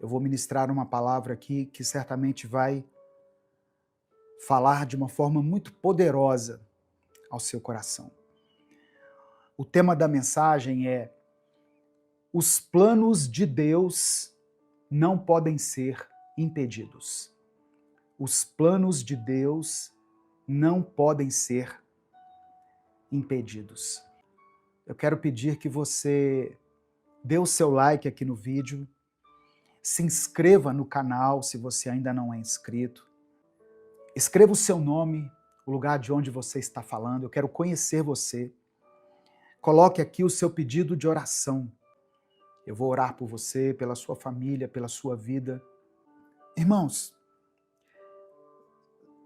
Eu vou ministrar uma palavra aqui que certamente vai falar de uma forma muito poderosa ao seu coração. O tema da mensagem é: os planos de Deus não podem ser impedidos. Os planos de Deus não podem ser impedidos. Eu quero pedir que você dê o seu like aqui no vídeo, se inscreva no canal se você ainda não é inscrito, escreva o seu nome, o lugar de onde você está falando, eu quero conhecer você. Coloque aqui o seu pedido de oração. Eu vou orar por você, pela sua família, pela sua vida. Irmãos,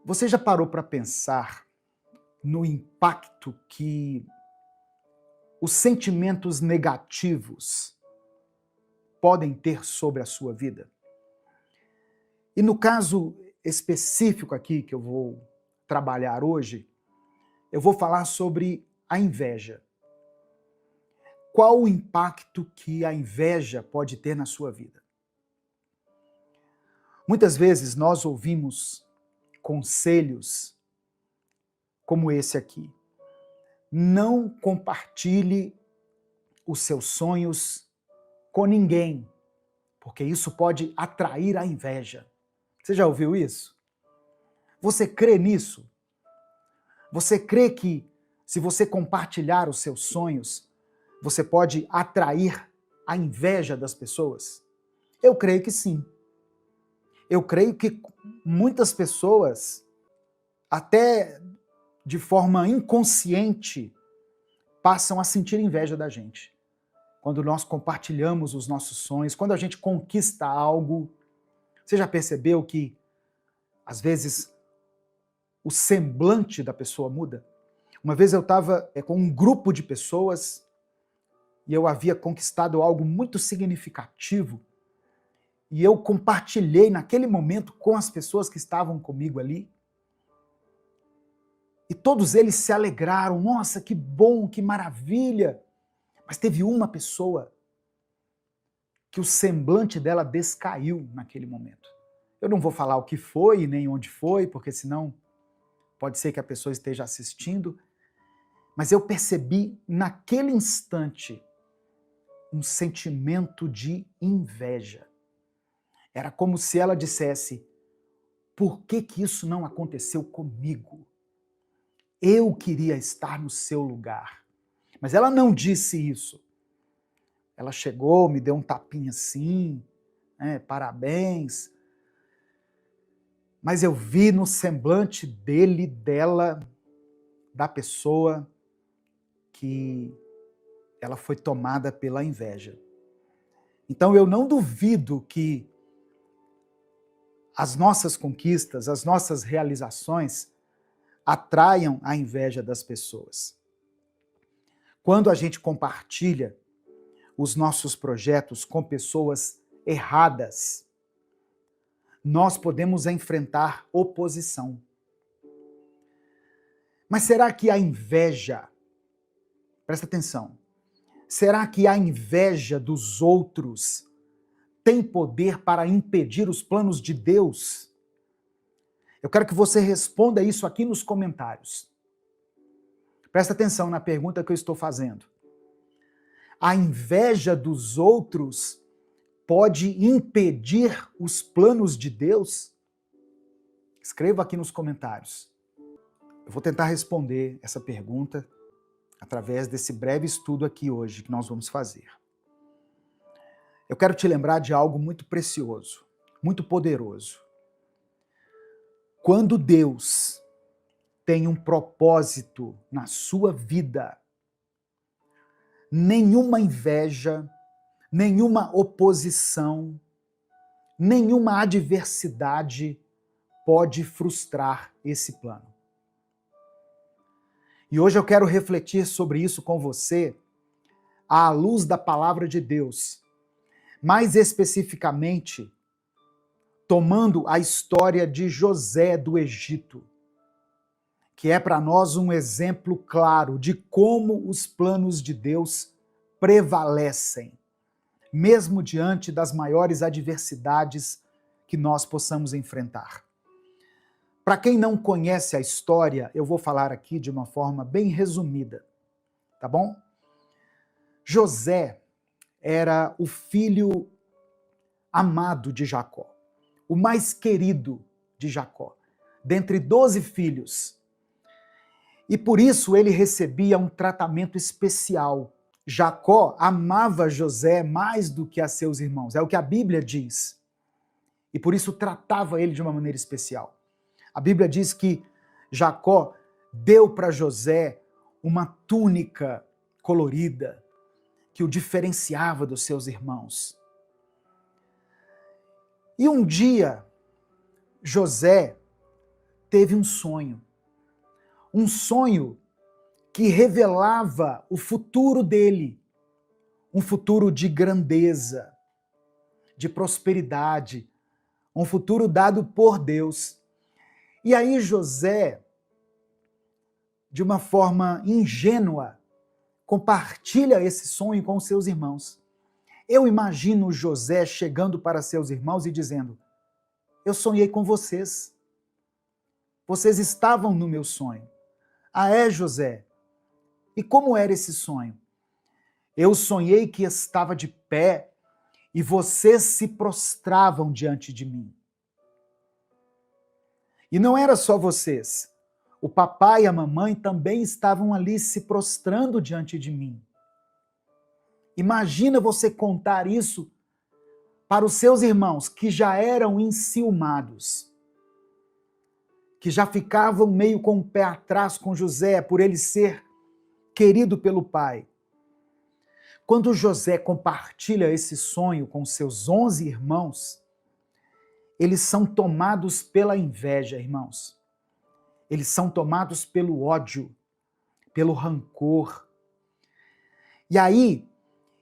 você já parou para pensar no impacto que os sentimentos negativos podem ter sobre a sua vida? E no caso específico aqui que eu vou trabalhar hoje, eu vou falar sobre a inveja. Qual o impacto que a inveja pode ter na sua vida? Muitas vezes nós ouvimos conselhos como esse aqui. Não compartilhe os seus sonhos com ninguém, porque isso pode atrair a inveja. Você já ouviu isso? Você crê nisso? Você crê que se você compartilhar os seus sonhos, você pode atrair a inveja das pessoas? Eu creio que sim. Eu creio que muitas pessoas, até de forma inconsciente, passam a sentir inveja da gente. Quando nós compartilhamos os nossos sonhos, quando a gente conquista algo. Você já percebeu que, às vezes, o semblante da pessoa muda? Uma vez eu estava com um grupo de pessoas e eu havia conquistado algo muito significativo e eu compartilhei naquele momento com as pessoas que estavam comigo ali. E todos eles se alegraram. Nossa, que bom, que maravilha! Mas teve uma pessoa que o semblante dela descaiu naquele momento. Eu não vou falar o que foi nem onde foi, porque senão pode ser que a pessoa esteja assistindo, mas eu percebi naquele instante um sentimento de inveja. Era como se ela dissesse: por que que isso não aconteceu comigo? Eu queria estar no seu lugar. Mas ela não disse isso. Ela chegou, me deu um tapinha assim, parabéns. Mas eu vi no semblante dele, dela, da pessoa, que ela foi tomada pela inveja. Então eu não duvido que as nossas conquistas, as nossas realizações atraiam a inveja das pessoas. Quando a gente compartilha os nossos projetos com pessoas erradas, nós podemos enfrentar oposição. Mas será que a inveja, presta atenção, será que a inveja dos outros tem poder para impedir os planos de Deus? Eu quero que você responda isso aqui nos comentários. Presta atenção na pergunta que eu estou fazendo. A inveja dos outros pode impedir os planos de Deus? Escreva aqui nos comentários. Eu vou tentar responder essa pergunta através desse breve estudo aqui hoje que nós vamos fazer. Eu quero te lembrar de algo muito precioso, muito poderoso. Quando Deus tem um propósito na sua vida, nenhuma inveja, nenhuma oposição, nenhuma adversidade pode frustrar esse plano. E hoje eu quero refletir sobre isso com você à luz da palavra de Deus, mais especificamente tomando a história de José do Egito, que é para nós um exemplo claro de como os planos de Deus prevalecem. mesmo diante das maiores adversidades que nós possamos enfrentar. Para quem não conhece a história, eu vou falar aqui de uma forma bem resumida, tá bom? José era o filho amado de Jacó, o mais querido de Jacó, dentre 12 filhos. E por isso ele recebia um tratamento especial. Jacó amava José mais do que a seus irmãos, é o que a Bíblia diz. E por isso tratava ele de uma maneira especial. A Bíblia diz que Jacó deu para José uma túnica colorida que o diferenciava dos seus irmãos. E um dia, José teve um sonho que revelava o futuro dele, um futuro de grandeza, de prosperidade, um futuro dado por Deus. E aí José, de uma forma ingênua, compartilha esse sonho com seus irmãos. Eu imagino José chegando para seus irmãos e dizendo: eu sonhei com vocês. Vocês estavam no meu sonho. Ah, é, José? E como era esse sonho? Eu sonhei que estava de pé e vocês se prostravam diante de mim. E não era só vocês. O papai e a mamãe também estavam ali se prostrando diante de mim. Imagina você contar isso para os seus irmãos que já eram enciumados, que já ficavam meio com o pé atrás com José por ele ser querido pelo pai. Quando José compartilha esse sonho com seus 11 irmãos, eles são tomados pela inveja, irmãos. Eles são tomados pelo ódio, pelo rancor. E aí,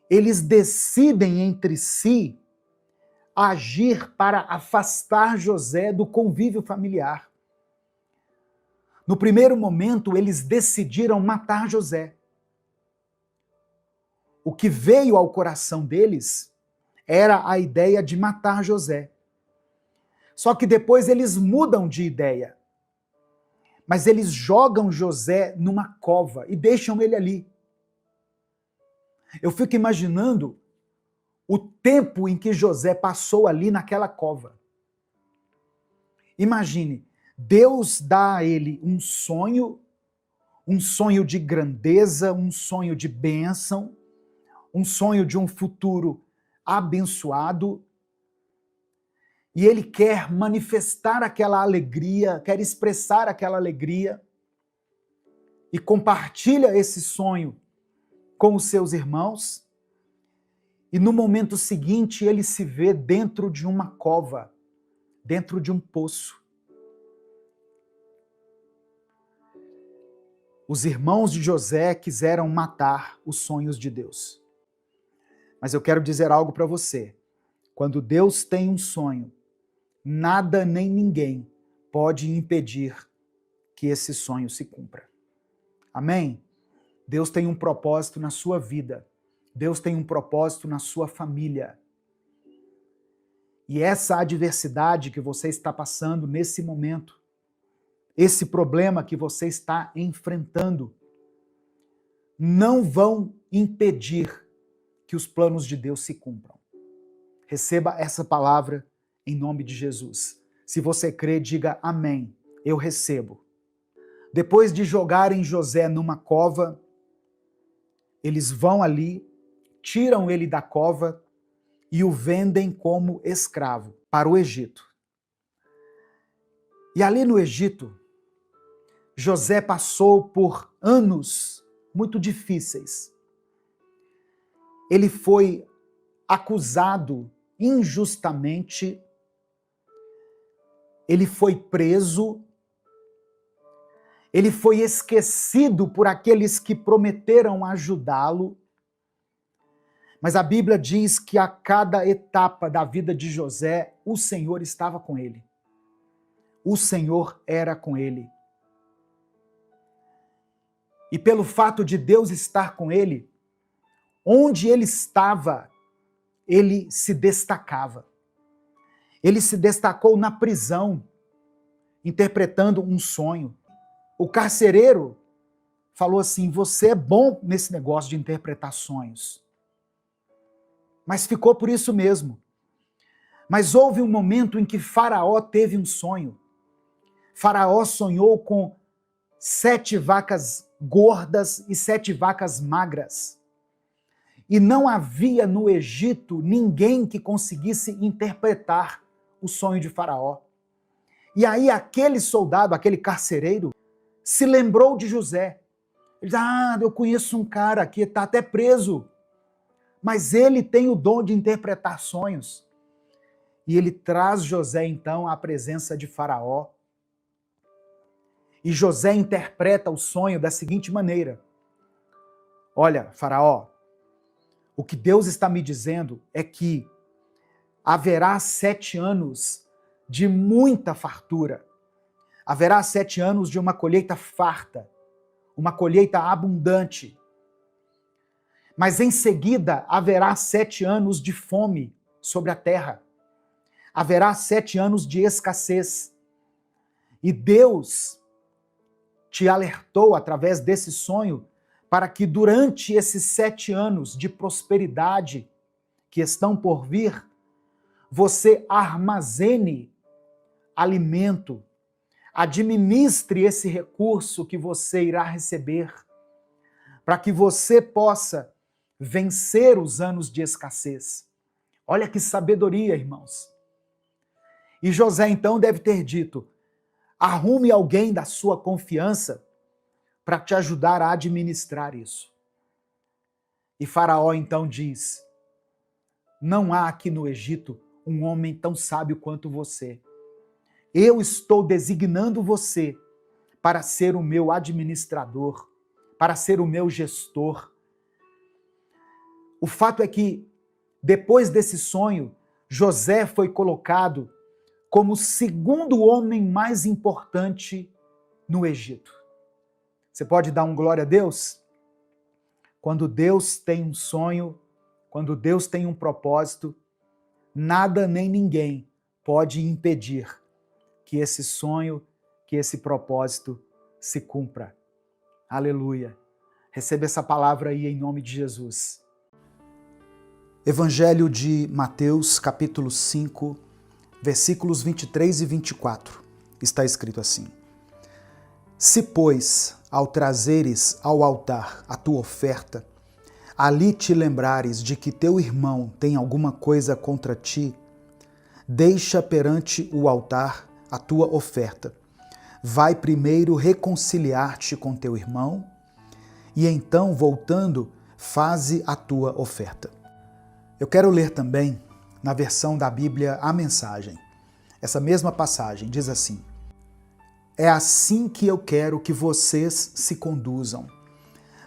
eles decidem entre si agir para afastar José do convívio familiar. No primeiro momento, eles decidiram matar José. O que veio ao coração deles era a ideia de matar José. Só que depois eles mudam de ideia. Mas eles jogam José numa cova e deixam ele ali. Eu fico imaginando o tempo em que José passou ali naquela cova. Imagine, Deus dá a ele um sonho de grandeza, um sonho de bênção, um sonho de um futuro abençoado, e ele quer manifestar aquela alegria, quer expressar aquela alegria, e compartilha esse sonho com os seus irmãos, e no momento seguinte ele se vê dentro de uma cova, dentro de um poço. Os irmãos de José quiseram matar os sonhos de Deus. Mas eu quero dizer algo para você. Quando Deus tem um sonho, nada nem ninguém pode impedir que esse sonho se cumpra. Amém? Deus tem um propósito na sua vida. Deus tem um propósito na sua família. E essa adversidade que você está passando nesse momento, esse problema que você está enfrentando, não vão impedir que os planos de Deus se cumpram. Receba essa palavra em nome de Jesus. Se você crê, diga amém. Eu recebo. Depois de jogarem José numa cova, eles vão ali, tiram ele da cova e o vendem como escravo para o Egito. E ali no Egito, José passou por anos muito difíceis. Ele foi acusado injustamente, ele foi preso, ele foi esquecido por aqueles que prometeram ajudá-lo. Mas a Bíblia diz que a cada etapa da vida de José, o Senhor estava com ele. O Senhor era com ele. E pelo fato de Deus estar com ele, onde ele estava, ele se destacava. Ele se destacou na prisão, interpretando um sonho. O carcereiro falou assim: você é bom nesse negócio de interpretar sonhos. Mas ficou por isso mesmo. Mas houve um momento em que Faraó teve um sonho. Faraó sonhou com 7 vacas gordas e 7 vacas magras. E não havia no Egito ninguém que conseguisse interpretar o sonho de Faraó. E aí aquele soldado, aquele carcereiro, se lembrou de José. Ele diz: eu conheço um cara que está até preso, mas ele tem o dom de interpretar sonhos. E ele traz José então à presença de Faraó. E José interpreta o sonho da seguinte maneira: olha, Faraó, o que Deus está me dizendo é que haverá 7 anos de muita fartura. Haverá 7 anos de uma colheita farta, uma colheita abundante. Mas em seguida haverá 7 anos de fome sobre a terra. Haverá 7 anos de escassez. E Deus te alertou através desse sonho para que durante esses 7 anos de prosperidade que estão por vir, você armazene alimento, administre esse recurso que você irá receber, para que você possa vencer os anos de escassez. Olha que sabedoria, irmãos. E José então deve ter dito: arrume alguém da sua confiança para te ajudar a administrar isso. E Faraó então diz: não há aqui no Egito um homem tão sábio quanto você. Eu estou designando você para ser o meu administrador, para ser o meu gestor. O fato é que, depois desse sonho, José foi colocado como o 2º homem mais importante no Egito. Você pode dar um glória a Deus? Quando Deus tem um sonho, quando Deus tem um propósito, nada nem ninguém pode impedir que esse sonho, que esse propósito se cumpra. Aleluia. Receba essa palavra aí em nome de Jesus. Evangelho de Mateus, capítulo 5, versículos 23 e 24. Está escrito assim: se, pois, ao trazeres ao altar a tua oferta, ali te lembrares de que teu irmão tem alguma coisa contra ti, deixa perante o altar a tua oferta. Vai primeiro reconciliar-te com teu irmão, e então, voltando, faze a tua oferta. Eu quero ler também na versão da Bíblia A Mensagem. Essa mesma passagem diz assim: é assim que eu quero que vocês se conduzam.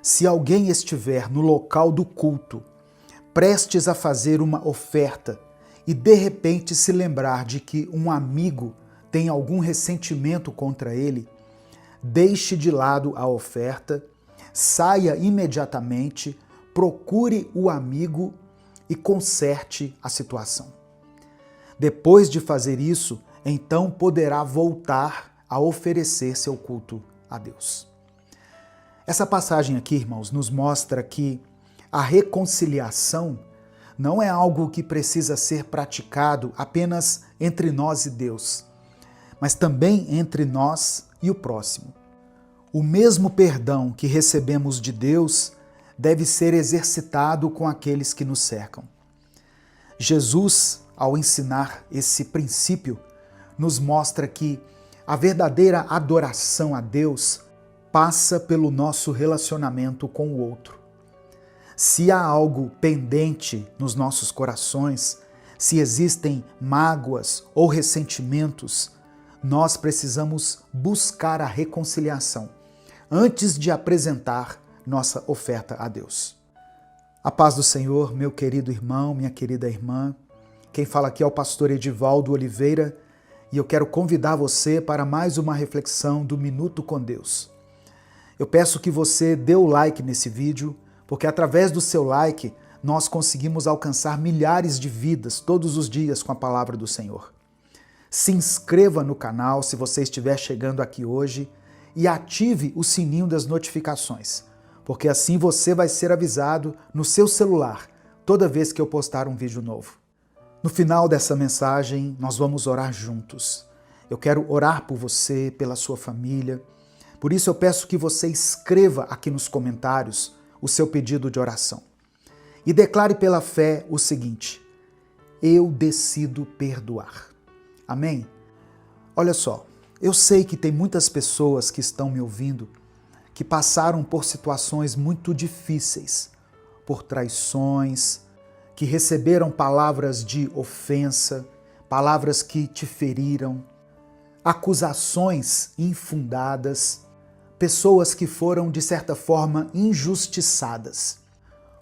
Se alguém estiver no local do culto, prestes a fazer uma oferta, e de repente se lembrar de que um amigo tem algum ressentimento contra ele, deixe de lado a oferta, saia imediatamente, procure o amigo e conserte a situação. Depois de fazer isso, então poderá voltar a oferecer seu culto a Deus. Essa passagem aqui, irmãos, nos mostra que a reconciliação não é algo que precisa ser praticado apenas entre nós e Deus, mas também entre nós e o próximo. O mesmo perdão que recebemos de Deus deve ser exercitado com aqueles que nos cercam. Jesus, ao ensinar esse princípio, nos mostra que a verdadeira adoração a Deus passa pelo nosso relacionamento com o outro. Se há algo pendente nos nossos corações, se existem mágoas ou ressentimentos, nós precisamos buscar a reconciliação antes de apresentar nossa oferta a Deus. A paz do Senhor, meu querido irmão, minha querida irmã. Quem fala aqui é o pastor Edivaldo Oliveira e eu quero convidar você para mais uma reflexão do Minuto com Deus. Eu peço que você dê o like nesse vídeo, porque através do seu like nós conseguimos alcançar milhares de vidas todos os dias com a palavra do Senhor. Se inscreva no canal se você estiver chegando aqui hoje e ative o sininho das notificações, porque assim você vai ser avisado no seu celular toda vez que eu postar um vídeo novo. No final dessa mensagem, nós vamos orar juntos. Eu quero orar por você, pela sua família. Por isso eu peço que você escreva aqui nos comentários o seu pedido de oração. E declare pela fé o seguinte: eu decido perdoar. Amém? Olha só, eu sei que tem muitas pessoas que estão me ouvindo que passaram por situações muito difíceis, por traições, que receberam palavras de ofensa, palavras que te feriram, acusações infundadas, pessoas que foram, de certa forma, injustiçadas.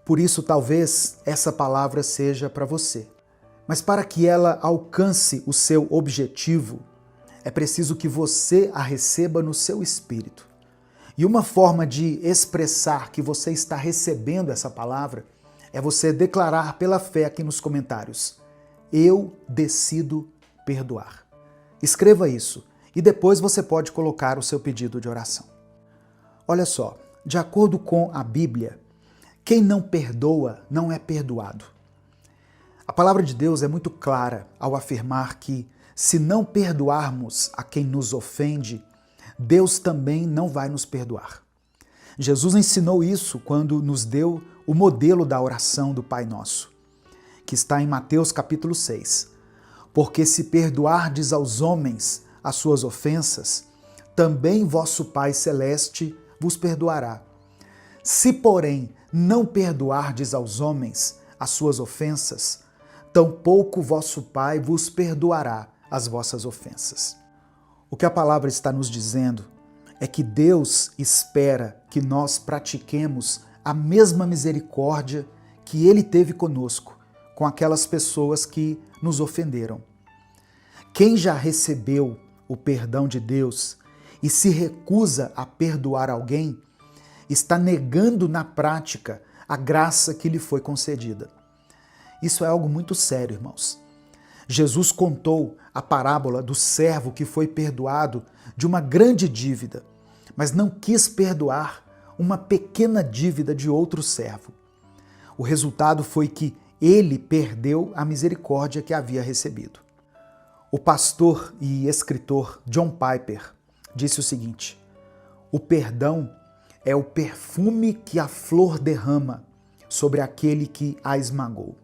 Por isso, talvez essa palavra seja para você. Mas para que ela alcance o seu objetivo, é preciso que você a receba no seu espírito. E uma forma de expressar que você está recebendo essa palavra é você declarar pela fé aqui nos comentários: eu decido perdoar. Escreva isso e depois você pode colocar o seu pedido de oração. Olha só, de acordo com a Bíblia, quem não perdoa não é perdoado. A palavra de Deus é muito clara ao afirmar que, se não perdoarmos a quem nos ofende, Deus também não vai nos perdoar. Jesus ensinou isso quando nos deu o modelo da oração do Pai Nosso, que está em Mateus capítulo 6. Porque se perdoardes aos homens as suas ofensas, também vosso Pai Celeste vos perdoará. Se, porém, não perdoardes aos homens as suas ofensas, tampouco vosso Pai vos perdoará as vossas ofensas. O que a palavra está nos dizendo é que Deus espera que nós pratiquemos a mesma misericórdia que Ele teve conosco, com aquelas pessoas que nos ofenderam. Quem já recebeu o perdão de Deus e se recusa a perdoar alguém, está negando na prática a graça que lhe foi concedida. Isso é algo muito sério, irmãos. Jesus contou a parábola do servo que foi perdoado de uma grande dívida, mas não quis perdoar uma pequena dívida de outro servo. O resultado foi que ele perdeu a misericórdia que havia recebido. O pastor e escritor John Piper disse o seguinte: o perdão é o perfume que a flor derrama sobre aquele que a esmagou.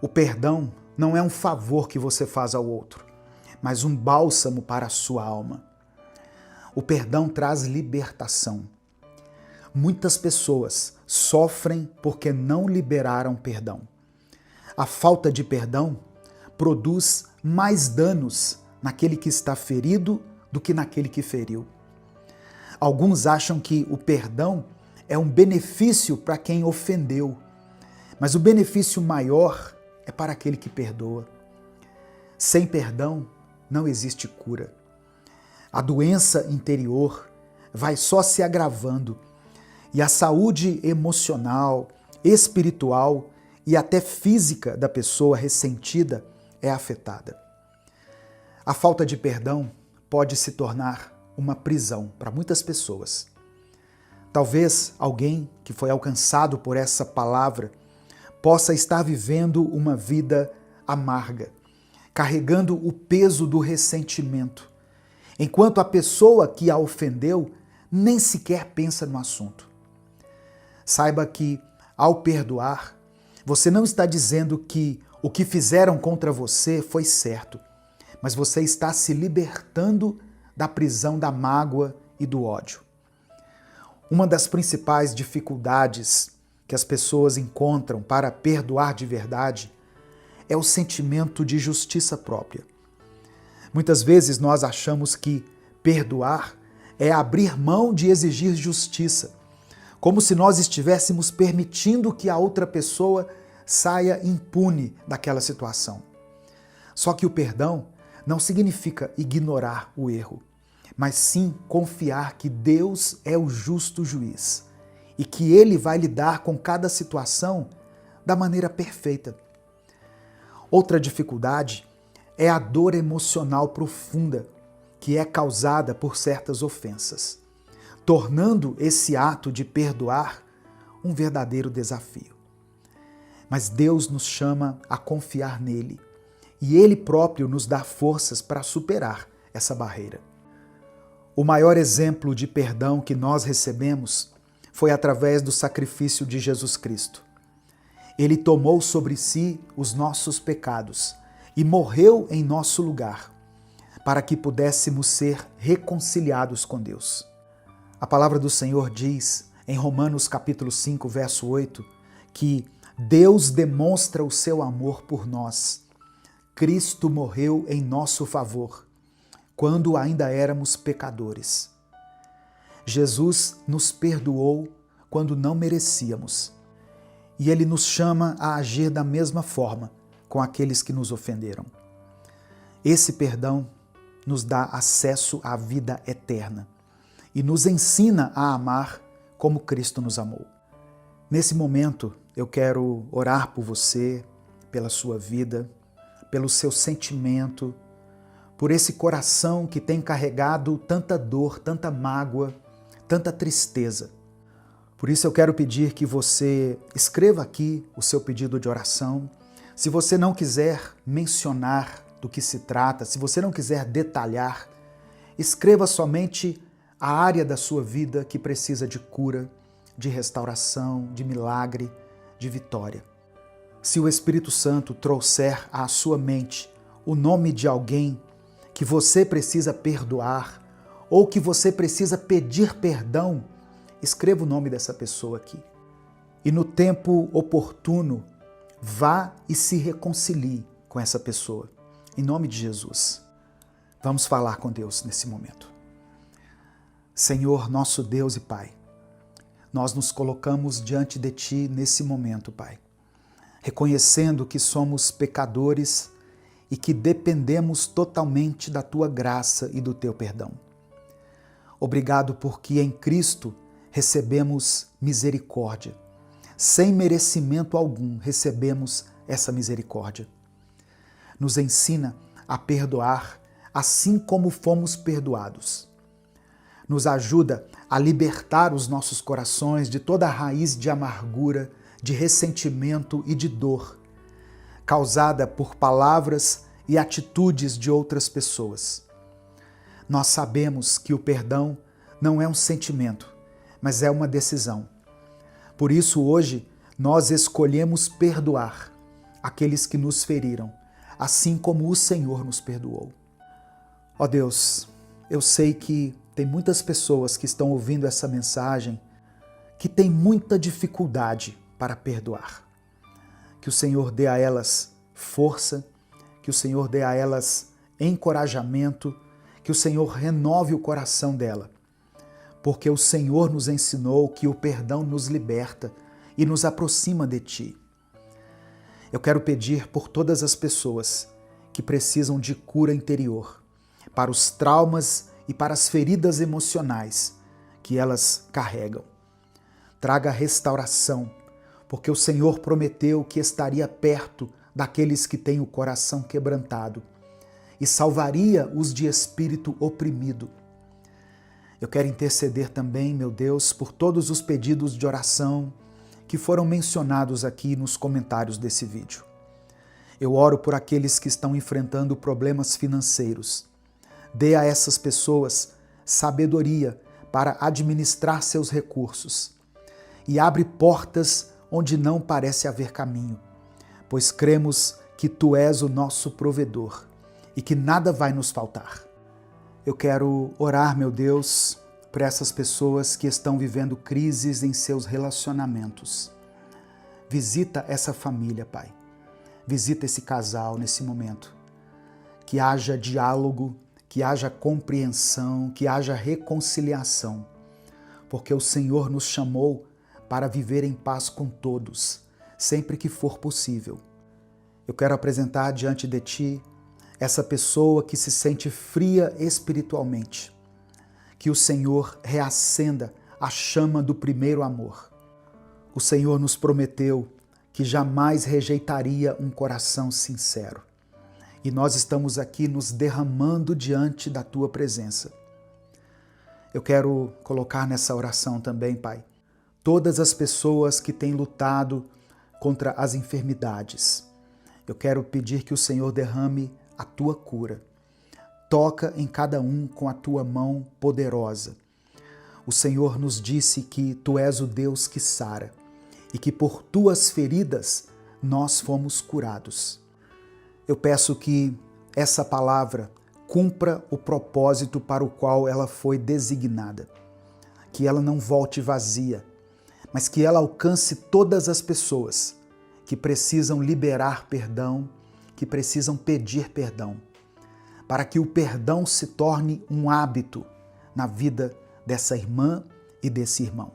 O perdão não é um favor que você faz ao outro, mas um bálsamo para a sua alma. O perdão traz libertação. Muitas pessoas sofrem porque não liberaram perdão. A falta de perdão produz mais danos naquele que está ferido do que naquele que feriu. Alguns acham que o perdão é um benefício para quem ofendeu, mas o benefício maior é para aquele que perdoa. Sem perdão não existe cura. A doença interior vai só se agravando e a saúde emocional, espiritual e até física da pessoa ressentida é afetada. A falta de perdão pode se tornar uma prisão para muitas pessoas. Talvez alguém que foi alcançado por essa palavra possa estar vivendo uma vida amarga, carregando o peso do ressentimento, enquanto a pessoa que a ofendeu nem sequer pensa no assunto. Saiba que, ao perdoar, você não está dizendo que o que fizeram contra você foi certo, mas você está se libertando da prisão da mágoa e do ódio. Uma das principais dificuldades que as pessoas encontram para perdoar de verdade é o sentimento de justiça própria. Muitas vezes nós achamos que perdoar é abrir mão de exigir justiça, como se nós estivéssemos permitindo que a outra pessoa saia impune daquela situação. Só que o perdão não significa ignorar o erro, mas sim confiar que Deus é o justo juiz e que Ele vai lidar com cada situação da maneira perfeita. Outra dificuldade é a dor emocional profunda que é causada por certas ofensas, tornando esse ato de perdoar um verdadeiro desafio. Mas Deus nos chama a confiar nele e Ele próprio nos dá forças para superar essa barreira. O maior exemplo de perdão que nós recebemos foi através do sacrifício de Jesus Cristo. Ele tomou sobre si os nossos pecados e morreu em nosso lugar, para que pudéssemos ser reconciliados com Deus. A palavra do Senhor diz, em Romanos capítulo 5, verso 8, que Deus demonstra o seu amor por nós. Cristo morreu em nosso favor, quando ainda éramos pecadores. Jesus nos perdoou quando não merecíamos. E Ele nos chama a agir da mesma forma com aqueles que nos ofenderam. Esse perdão nos dá acesso à vida eterna e nos ensina a amar como Cristo nos amou. Nesse momento, eu quero orar por você, pela sua vida, pelo seu sentimento, por esse coração que tem carregado tanta dor, tanta mágoa, tanta tristeza. Por isso eu quero pedir que você escreva aqui o seu pedido de oração. Se você não quiser mencionar do que se trata, se você não quiser detalhar, escreva somente a área da sua vida que precisa de cura, de restauração, de milagre, de vitória. Se o Espírito Santo trouxer à sua mente o nome de alguém que você precisa perdoar ou que você precisa pedir perdão, escreva o nome dessa pessoa aqui. E no tempo oportuno, vá e se reconcilie com essa pessoa. Em nome de Jesus. Vamos falar com Deus nesse momento. Senhor, nosso Deus e Pai, nós nos colocamos diante de Ti nesse momento, Pai, reconhecendo que somos pecadores e que dependemos totalmente da Tua graça e do Teu perdão. Obrigado porque em Cristo recebemos misericórdia. Sem merecimento algum recebemos essa misericórdia. Nos ensina a perdoar assim como fomos perdoados. Nos ajuda a libertar os nossos corações de toda a raiz de amargura, de ressentimento e de dor, causada por palavras e atitudes de outras pessoas. Nós sabemos que o perdão não é um sentimento, mas é uma decisão. Por isso, hoje, nós escolhemos perdoar aqueles que nos feriram, assim como o Senhor nos perdoou. Ó Deus, eu sei que tem muitas pessoas que estão ouvindo essa mensagem que têm muita dificuldade para perdoar. Que o Senhor dê a elas força, que o Senhor dê a elas encorajamento, que o Senhor renove o coração dela. Porque o Senhor nos ensinou que o perdão nos liberta e nos aproxima de Ti. Eu quero pedir por todas as pessoas que precisam de cura interior, para os traumas e para as feridas emocionais que elas carregam. Traga restauração, porque o Senhor prometeu que estaria perto daqueles que têm o coração quebrantado e salvaria os de espírito oprimido. Eu quero interceder também, meu Deus, por todos os pedidos de oração que foram mencionados aqui nos comentários desse vídeo. Eu oro por aqueles que estão enfrentando problemas financeiros. Dê a essas pessoas sabedoria para administrar seus recursos e abre portas onde não parece haver caminho, pois cremos que Tu és o nosso provedor e que nada vai nos faltar. Eu quero orar, meu Deus, por essas pessoas que estão vivendo crises em seus relacionamentos. Visita essa família, Pai. Visita esse casal nesse momento. Que haja diálogo, que haja compreensão, que haja reconciliação, porque o Senhor nos chamou para viver em paz com todos, sempre que for possível. Eu quero apresentar diante de Ti essa pessoa que se sente fria espiritualmente. Que o Senhor reacenda a chama do primeiro amor. O Senhor nos prometeu que jamais rejeitaria um coração sincero. E nós estamos aqui nos derramando diante da tua presença. Eu quero colocar nessa oração também, Pai, todas as pessoas que têm lutado contra as enfermidades. Eu quero pedir que o Senhor derrame a tua cura. Toca em cada um com a tua mão poderosa. O Senhor nos disse que tu és o Deus que sara e que por tuas feridas nós fomos curados. Eu peço que essa palavra cumpra o propósito para o qual ela foi designada. Que ela não volte vazia, mas que ela alcance todas as pessoas que precisam liberar perdão, que precisam pedir perdão, para que o perdão se torne um hábito na vida dessa irmã e desse irmão.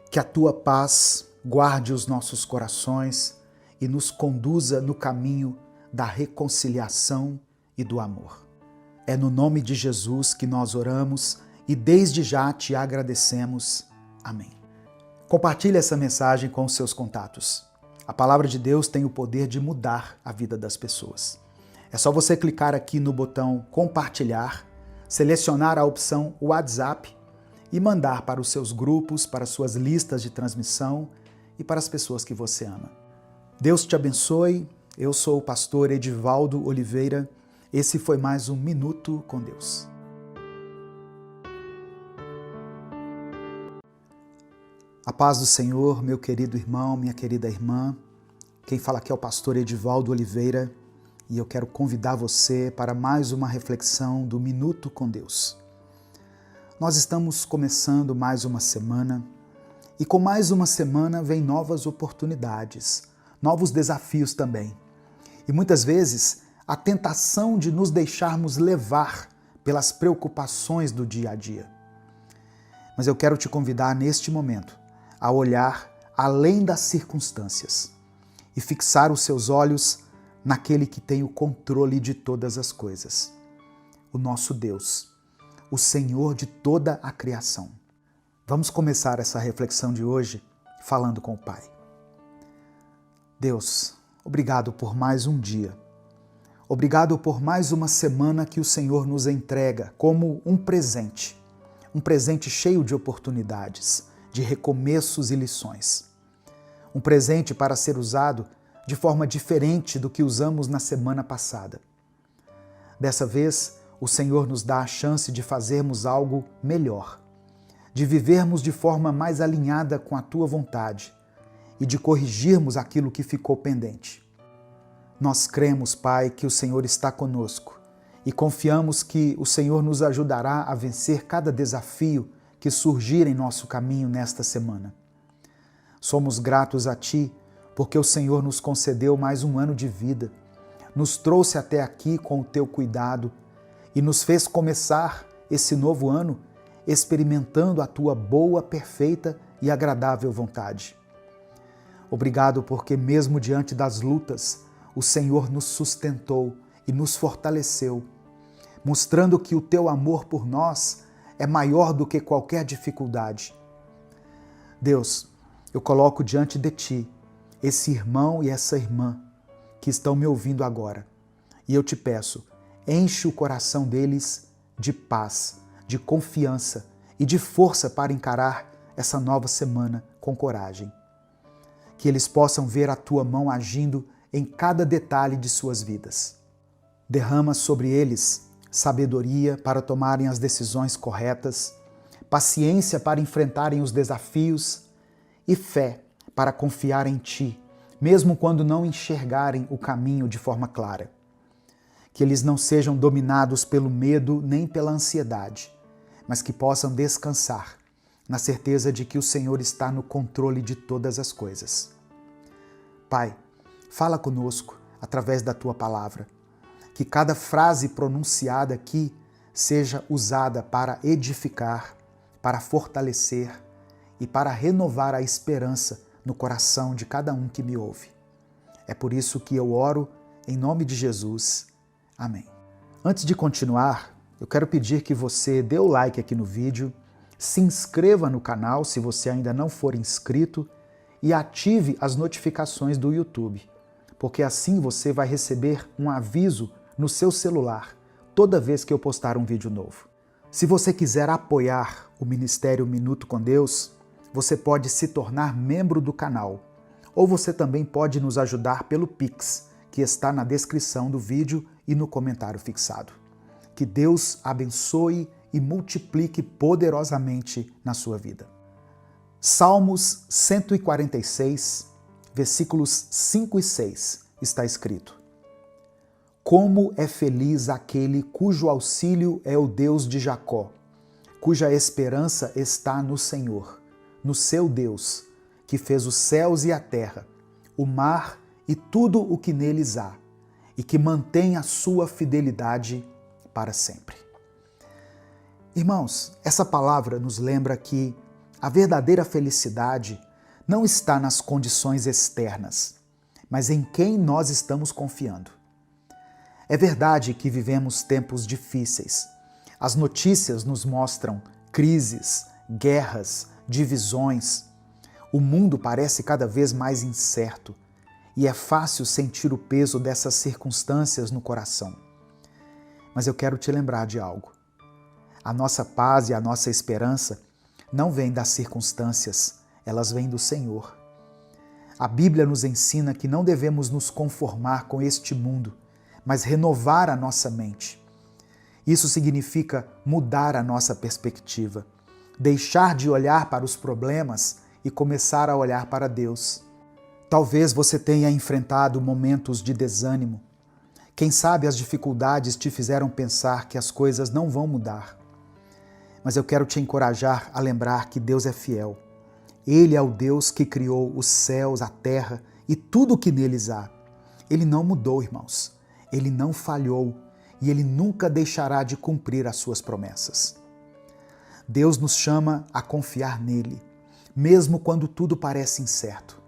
Que a tua paz guarde os nossos corações e nos conduza no caminho da reconciliação e do amor. É no nome de Jesus que nós oramos e desde já te agradecemos. Amém. Compartilhe essa mensagem com os seus contatos. A palavra de Deus tem o poder de mudar a vida das pessoas. É só você clicar aqui no botão compartilhar, selecionar a opção WhatsApp e mandar para os seus grupos, para suas listas de transmissão e para as pessoas que você ama. Deus te abençoe. Eu sou o pastor Edivaldo Oliveira. Esse foi mais um Minuto com Deus. A paz do Senhor, meu querido irmão, minha querida irmã. Quem fala aqui é o pastor Edivaldo Oliveira e eu quero convidar você para mais uma reflexão do Minuto com Deus. Nós estamos começando mais uma semana e com mais uma semana vem novas oportunidades, novos desafios também. E muitas vezes a tentação de nos deixarmos levar pelas preocupações do dia a dia. Mas eu quero te convidar neste momento a olhar além das circunstâncias e fixar os seus olhos naquele que tem o controle de todas as coisas, o nosso Deus, o Senhor de toda a criação. Vamos começar essa reflexão de hoje falando com o Pai. Deus, obrigado por mais um dia. Obrigado por mais uma semana que o Senhor nos entrega como um presente cheio de oportunidades, de recomeços e lições. Um presente para ser usado de forma diferente do que usamos na semana passada. Dessa vez, o Senhor nos dá a chance de fazermos algo melhor, de vivermos de forma mais alinhada com a tua vontade e de corrigirmos aquilo que ficou pendente. Nós cremos, Pai, que o Senhor está conosco e confiamos que o Senhor nos ajudará a vencer cada desafio que surgir em nosso caminho nesta semana. Somos gratos a Ti porque o Senhor nos concedeu mais um ano de vida, nos trouxe até aqui com o Teu cuidado e nos fez começar esse novo ano experimentando a Tua boa, perfeita e agradável vontade. Obrigado porque mesmo diante das lutas, o Senhor nos sustentou e nos fortaleceu, mostrando que o Teu amor por nós é maior do que qualquer dificuldade. Deus, eu coloco diante de Ti esse irmão e essa irmã que estão me ouvindo agora. E eu te peço, enche o coração deles de paz, de confiança e de força para encarar essa nova semana com coragem. Que eles possam ver a Tua mão agindo em cada detalhe de suas vidas. Derrama sobre eles sabedoria para tomarem as decisões corretas, paciência para enfrentarem os desafios e fé para confiar em Ti, mesmo quando não enxergarem o caminho de forma clara. Que eles não sejam dominados pelo medo nem pela ansiedade, mas que possam descansar na certeza de que o Senhor está no controle de todas as coisas. Pai, fala conosco através da Tua palavra. Que cada frase pronunciada aqui seja usada para edificar, para fortalecer e para renovar a esperança no coração de cada um que me ouve. É por isso que eu oro em nome de Jesus. Amém. Antes de continuar, eu quero pedir que você dê o like aqui no vídeo, se inscreva no canal se você ainda não for inscrito e ative as notificações do YouTube, porque assim você vai receber um aviso no seu celular toda vez que eu postar um vídeo novo. Se você quiser apoiar o Ministério Minuto com Deus, você pode se tornar membro do canal, ou você também pode nos ajudar pelo Pix, que está na descrição do vídeo e no comentário fixado. Que Deus abençoe e multiplique poderosamente na sua vida. Salmos 146, versículos 5 e 6, está escrito: Como é feliz aquele cujo auxílio é o Deus de Jacó, cuja esperança está no Senhor, no seu Deus, que fez os céus e a terra, o mar e tudo o que neles há, e que mantém a sua fidelidade para sempre. Irmãos, essa palavra nos lembra que a verdadeira felicidade não está nas condições externas, mas em quem nós estamos confiando. É verdade que vivemos tempos difíceis. As notícias nos mostram crises, guerras, divisões. O mundo parece cada vez mais incerto e é fácil sentir o peso dessas circunstâncias no coração. Mas eu quero te lembrar de algo. A nossa paz e a nossa esperança não vêm das circunstâncias, elas vêm do Senhor. A Bíblia nos ensina que não devemos nos conformar com este mundo, mas renovar a nossa mente. Isso significa mudar a nossa perspectiva, deixar de olhar para os problemas e começar a olhar para Deus. Talvez você tenha enfrentado momentos de desânimo. Quem sabe as dificuldades te fizeram pensar que as coisas não vão mudar. Mas eu quero te encorajar a lembrar que Deus é fiel. Ele é o Deus que criou os céus, a terra e tudo o que neles há. Ele não mudou, irmãos. Ele não falhou e Ele nunca deixará de cumprir as suas promessas. Deus nos chama a confiar nele, mesmo quando tudo parece incerto.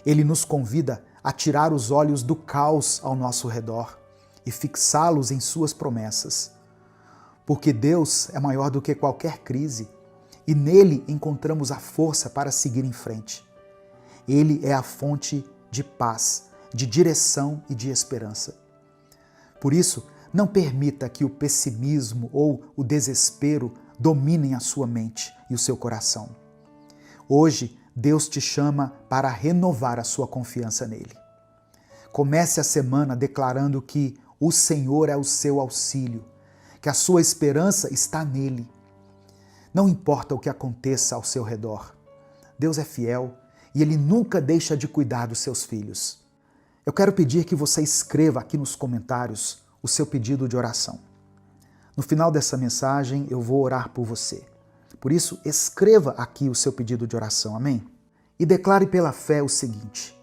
Ele nos convida a tirar os olhos do caos ao nosso redor e fixá-los em suas promessas. Porque Deus é maior do que qualquer crise e nele encontramos a força para seguir em frente. Ele é a fonte de paz, de direção e de esperança. Por isso, não permita que o pessimismo ou o desespero dominem a sua mente e o seu coração. Hoje, Deus te chama para renovar a sua confiança nele. Comece a semana declarando que o Senhor é o seu auxílio, que a sua esperança está nele. Não importa o que aconteça ao seu redor, Deus é fiel e Ele nunca deixa de cuidar dos seus filhos. Eu quero pedir que você escreva aqui nos comentários o seu pedido de oração. No final dessa mensagem eu vou orar por você. Por isso, escreva aqui o seu pedido de oração, amém? E declare pela fé o seguinte: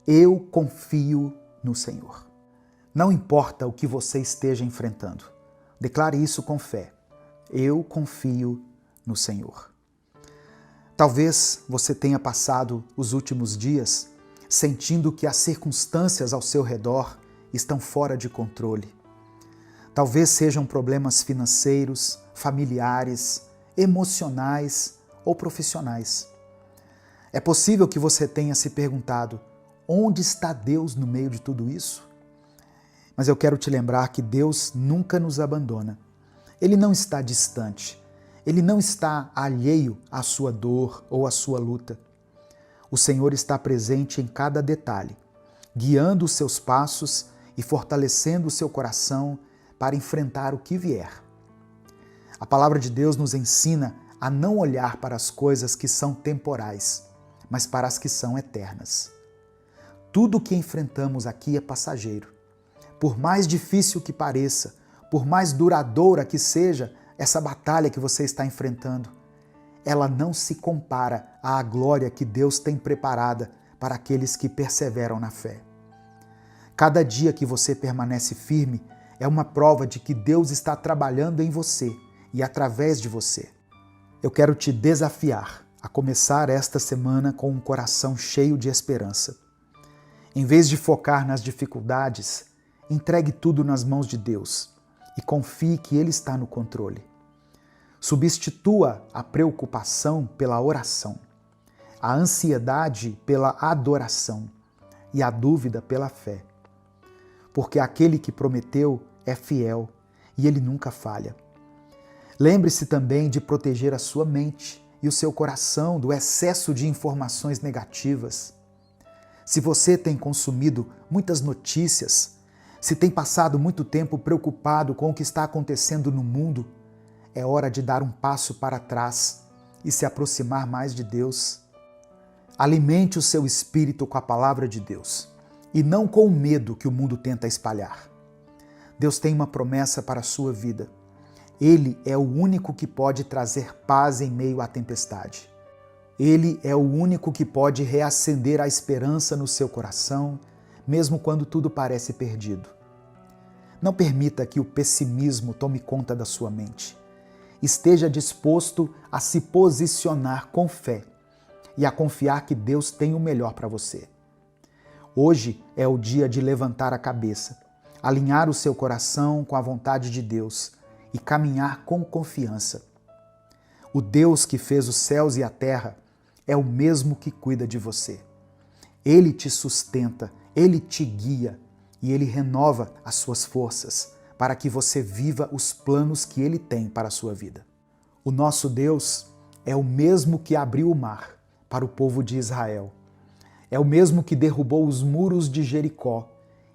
eu confio no Senhor. Não importa o que você esteja enfrentando, declare isso com fé. Eu confio no Senhor. Talvez você tenha passado os últimos dias sentindo que as circunstâncias ao seu redor estão fora de controle. Talvez sejam problemas financeiros, familiares, emocionais ou profissionais. É possível que você tenha se perguntado: onde está Deus no meio de tudo isso? Mas eu quero te lembrar que Deus nunca nos abandona. Ele não está distante. Ele não está alheio à sua dor ou à sua luta. O Senhor está presente em cada detalhe, guiando os seus passos e fortalecendo o seu coração para enfrentar o que vier. A palavra de Deus nos ensina a não olhar para as coisas que são temporais, mas para as que são eternas. Tudo o que enfrentamos aqui é passageiro. Por mais difícil que pareça, por mais duradoura que seja essa batalha que você está enfrentando, ela não se compara à glória que Deus tem preparada para aqueles que perseveram na fé. Cada dia que você permanece firme é uma prova de que Deus está trabalhando em você e através de você. Eu quero te desafiar a começar esta semana com um coração cheio de esperança. Em vez de focar nas dificuldades, entregue tudo nas mãos de Deus e confie que Ele está no controle. Substitua a preocupação pela oração. a ansiedade pela adoração e a dúvida pela fé. Porque aquele que prometeu é fiel e ele nunca falha. Lembre-se também de proteger a sua mente e o seu coração do excesso de informações negativas. Se você tem consumido muitas notícias, se tem passado muito tempo preocupado com o que está acontecendo no mundo, é hora de dar um passo para trás e se aproximar mais de Deus. Alimente o seu espírito com a palavra de Deus e não com o medo que o mundo tenta espalhar. Deus tem uma promessa para a sua vida. Ele é o único que pode trazer paz em meio à tempestade. Ele é o único que pode reacender a esperança no seu coração, mesmo quando tudo parece perdido. Não permita que o pessimismo tome conta da sua mente. Esteja disposto a se posicionar com fé e a confiar que Deus tem o melhor para você. Hoje é o dia de levantar a cabeça, alinhar o seu coração com a vontade de Deus e caminhar com confiança. O Deus que fez os céus e a terra é o mesmo que cuida de você. Ele te sustenta, Ele te guia e Ele renova as suas forças para que você viva os planos que Ele tem para a sua vida. O nosso Deus é o mesmo que abriu o mar para o povo de Israel. É o mesmo que derrubou os muros de Jericó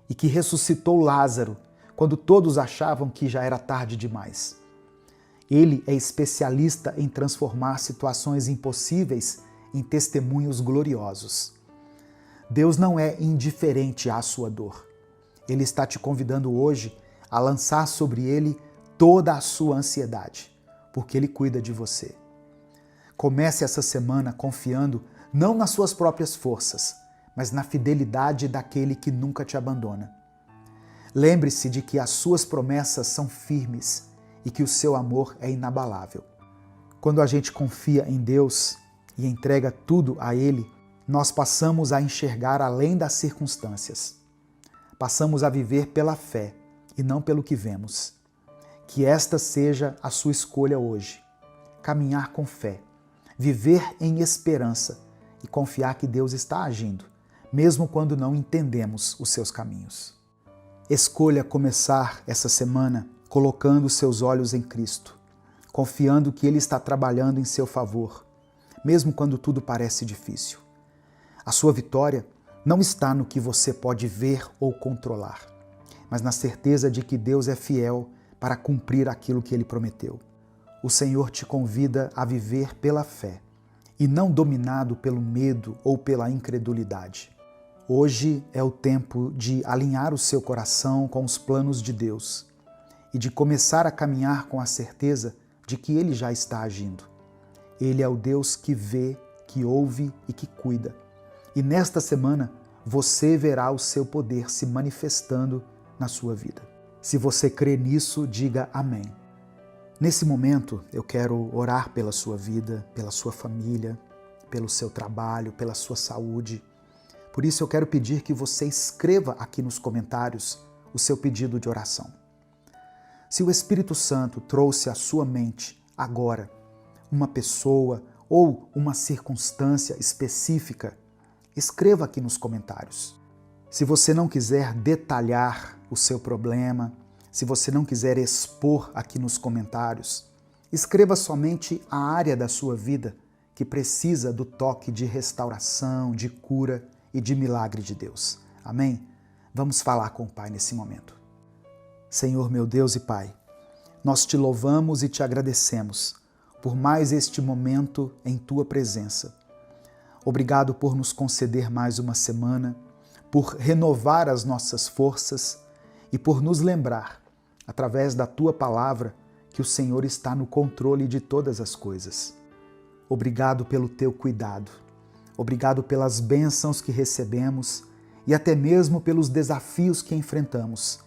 e que ressuscitou Lázaro quando todos achavam que já era tarde demais. Ele é especialista em transformar situações impossíveis em testemunhos gloriosos. Deus não é indiferente à sua dor. Ele está te convidando hoje a lançar sobre Ele toda a sua ansiedade, porque Ele cuida de você. Comece essa semana confiando não nas suas próprias forças, mas na fidelidade daquele que nunca te abandona. Lembre-se de que as suas promessas são firmes e que o seu amor é inabalável. Quando a gente confia em Deus e entrega tudo a Ele, nós passamos a enxergar além das circunstâncias. Passamos a viver pela fé e não pelo que vemos. Que esta seja a sua escolha hoje. Caminhar com fé, viver em esperança e confiar que Deus está agindo, mesmo quando não entendemos os seus caminhos. Escolha começar essa semana colocando seus olhos em Cristo, confiando que Ele está trabalhando em seu favor, mesmo quando tudo parece difícil. A sua vitória não está no que você pode ver ou controlar, mas na certeza de que Deus é fiel para cumprir aquilo que Ele prometeu. O Senhor te convida a viver pela fé e não dominado pelo medo ou pela incredulidade. Hoje é o tempo de alinhar o seu coração com os planos de Deus e de começar a caminhar com a certeza de que Ele já está agindo. Ele é o Deus que vê, que ouve e que cuida. E nesta semana você verá o seu poder se manifestando na sua vida. Se você crê nisso, diga amém. Nesse momento, eu quero orar pela sua vida, pela sua família, pelo seu trabalho, pela sua saúde. Por isso eu quero pedir que você escreva aqui nos comentários o seu pedido de oração. Se o Espírito Santo trouxe à sua mente agora uma pessoa ou uma circunstância específica, escreva aqui nos comentários. Se você não quiser detalhar o seu problema, se você não quiser expor aqui nos comentários, escreva somente a área da sua vida que precisa do toque de restauração, de cura e de milagre de Deus. Amém? Vamos falar com o Pai nesse momento. Senhor, meu Deus e Pai, nós te louvamos e te agradecemos por mais este momento em Tua presença. Obrigado por nos conceder mais uma semana, por renovar as nossas forças e por nos lembrar, através da Tua palavra, que o Senhor está no controle de todas as coisas. Obrigado pelo Teu cuidado. Obrigado pelas bênçãos que recebemos e até mesmo pelos desafios que enfrentamos,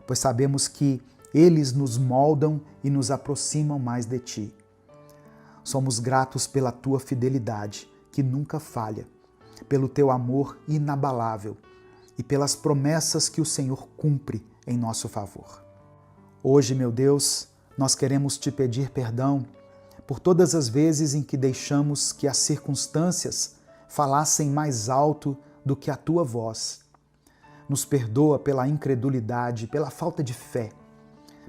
pois sabemos que eles nos moldam e nos aproximam mais de Ti. Somos gratos pela Tua fidelidade, que nunca falha, pelo Teu amor inabalável e pelas promessas que o Senhor cumpre em nosso favor. Hoje, meu Deus, nós queremos Te pedir perdão por todas as vezes em que deixamos que as circunstâncias falassem mais alto do que a tua voz. Nos perdoa pela incredulidade, pela falta de fé,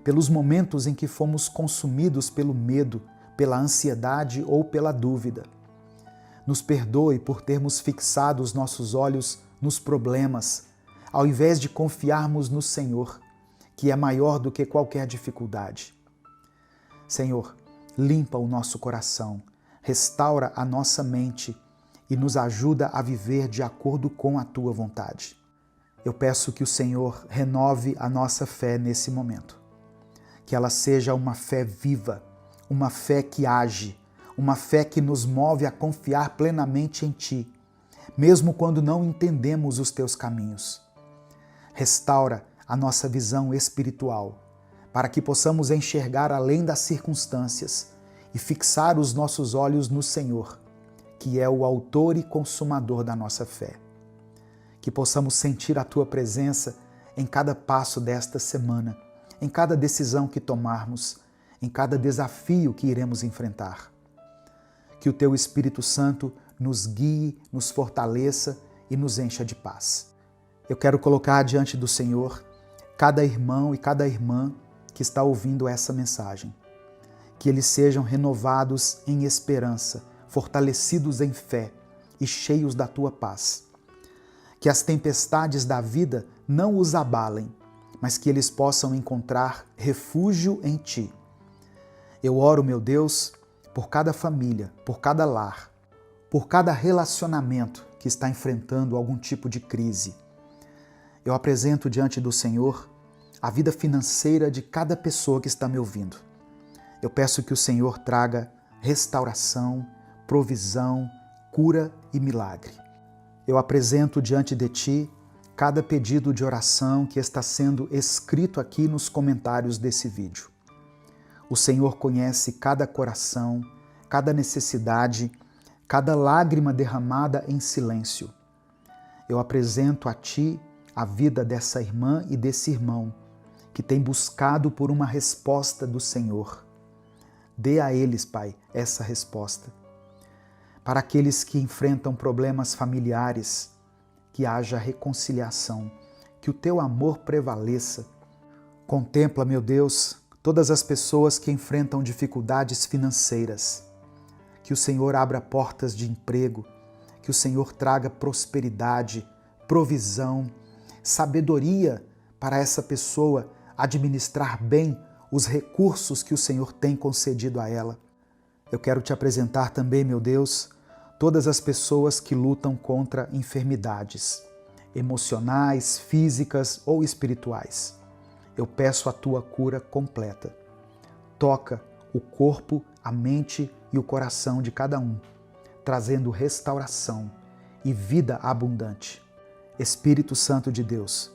pelos momentos em que fomos consumidos pelo medo, pela ansiedade ou pela dúvida. Nos perdoe por termos fixado os nossos olhos nos problemas, ao invés de confiarmos no Senhor, que é maior do que qualquer dificuldade. Senhor, limpa o nosso coração, restaura a nossa mente e nos ajuda a viver de acordo com a tua vontade. Eu peço que o Senhor renove a nossa fé nesse momento. Que ela seja uma fé viva, uma fé que age, uma fé que nos move a confiar plenamente em Ti, mesmo quando não entendemos os Teus caminhos. Restaura a nossa visão espiritual, para que possamos enxergar além das circunstâncias e fixar os nossos olhos no Senhor, que é o autor e consumador da nossa fé. Que possamos sentir a Tua presença em cada passo desta semana, em cada decisão que tomarmos, em cada desafio que iremos enfrentar. Que o Teu Espírito Santo nos guie, nos fortaleça e nos encha de paz. Eu quero colocar diante do Senhor cada irmão e cada irmã que está ouvindo essa mensagem. Que eles sejam renovados em esperança, fortalecidos em fé e cheios da Tua paz. Que as tempestades da vida não os abalem, mas que eles possam encontrar refúgio em Ti. Eu oro, meu Deus, por cada família, por cada lar, por cada relacionamento que está enfrentando algum tipo de crise. Eu apresento diante do Senhor a vida financeira de cada pessoa que está me ouvindo. Eu peço que o Senhor traga restauração, provisão, cura e milagre. Eu apresento diante de Ti cada pedido de oração que está sendo escrito aqui nos comentários desse vídeo. O Senhor conhece cada coração, cada necessidade, cada lágrima derramada em silêncio. Eu apresento a Ti a vida dessa irmã e desse irmão que tem buscado por uma resposta do Senhor. Dê a eles, Pai, essa resposta. Para aqueles que enfrentam problemas familiares, que haja reconciliação, que o Teu amor prevaleça. Contempla, meu Deus, todas as pessoas que enfrentam dificuldades financeiras. Que o Senhor abra portas de emprego, que o Senhor traga prosperidade, provisão, sabedoria para essa pessoa administrar bem os recursos que o Senhor tem concedido a ela. Eu quero Te apresentar também, meu Deus, todas as pessoas que lutam contra enfermidades, emocionais, físicas ou espirituais. Eu peço a Tua cura completa. Toca o corpo, a mente e o coração de cada um, trazendo restauração e vida abundante. Espírito Santo de Deus,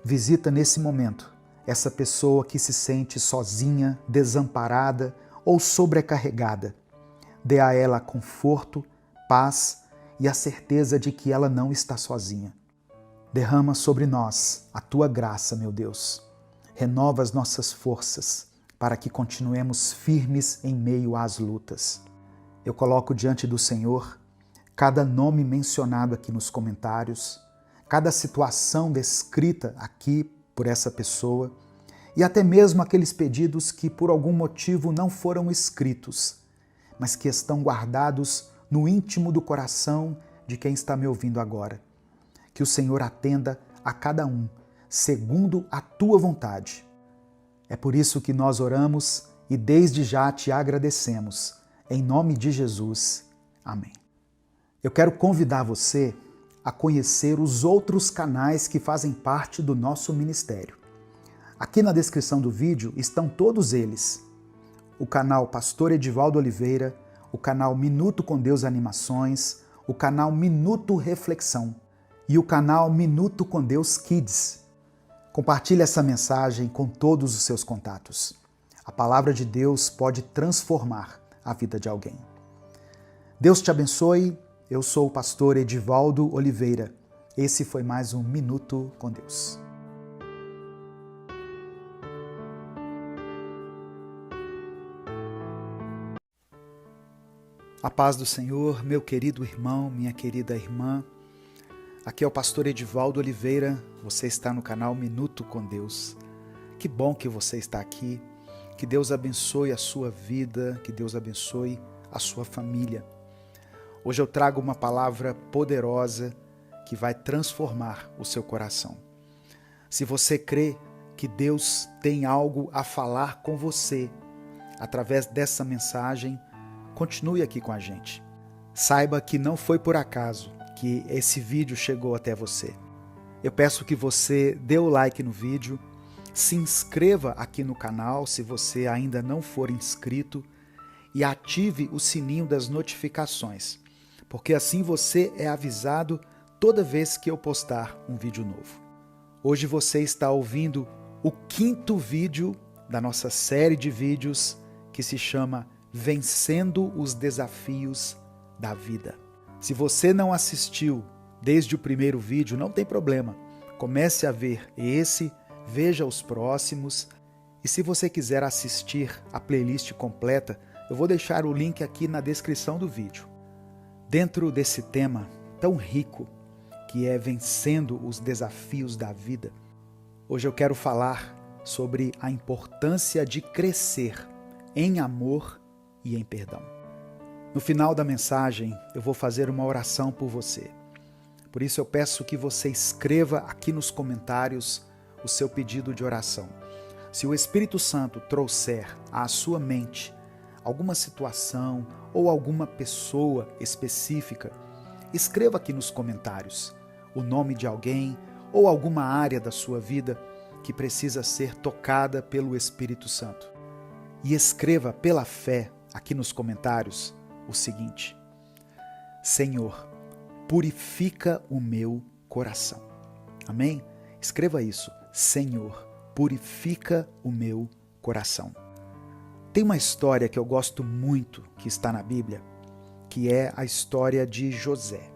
visita nesse momento essa pessoa que se sente sozinha, desamparada ou sobrecarregada. Dê a ela conforto, paz e a certeza de que ela não está sozinha. Derrama sobre nós a Tua graça, meu Deus. Renova as nossas forças para que continuemos firmes em meio às lutas. Eu coloco diante do Senhor cada nome mencionado aqui nos comentários, cada situação descrita aqui por essa pessoa e até mesmo aqueles pedidos que por algum motivo não foram escritos, mas que estão guardados no íntimo do coração de quem está me ouvindo agora. Que o Senhor atenda a cada um, segundo a Tua vontade. É por isso que nós oramos e desde já Te agradecemos. Em nome de Jesus. Amém. Eu quero convidar você a conhecer os outros canais que fazem parte do nosso ministério. Aqui na descrição do vídeo estão todos eles. O canal Pastor Edivaldo Oliveira, o canal Minuto com Deus Animações, o canal Minuto Reflexão e o canal Minuto com Deus Kids. Compartilhe essa mensagem com todos os seus contatos. A palavra de Deus pode transformar a vida de alguém. Deus te abençoe. Eu sou o pastor Edivaldo Oliveira. Esse foi mais um Minuto com Deus. A paz do Senhor, meu querido irmão, minha querida irmã. Aqui é o pastor Edivaldo Oliveira, você está no canal Minuto com Deus. Que bom que você está aqui, que Deus abençoe a sua vida, que Deus abençoe a sua família. Hoje eu trago uma palavra poderosa que vai transformar o seu coração. Se você crê que Deus tem algo a falar com você através dessa mensagem, continue aqui com a gente. Saiba que não foi por acaso que esse vídeo chegou até você. Eu peço que você dê o like no vídeo, se inscreva aqui no canal se você ainda não for inscrito e ative o sininho das notificações, porque assim você é avisado toda vez que eu postar um vídeo novo. Hoje você está ouvindo o 5º vídeo da nossa série de vídeos que se chama Vencendo os Desafios da Vida. Se você não assistiu desde o primeiro vídeo, não tem problema. Comece a ver esse, veja os próximos. E se você quiser assistir a playlist completa, eu vou deixar o link aqui na descrição do vídeo. Dentro desse tema tão rico, que é vencendo os desafios da vida, hoje eu quero falar sobre a importância de crescer em amor e em perdão. No final da mensagem, eu vou fazer uma oração por você. Por isso eu peço que você escreva aqui nos comentários o seu pedido de oração. Se o Espírito Santo trouxer à sua mente alguma situação ou alguma pessoa específica, escreva aqui nos comentários o nome de alguém ou alguma área da sua vida que precisa ser tocada pelo Espírito Santo. E escreva pela fé aqui nos comentários o seguinte: Senhor, purifica o meu coração. Amém? Escreva isso. Senhor, purifica o meu coração. Tem uma história que eu gosto muito que está na Bíblia, que é a história de José.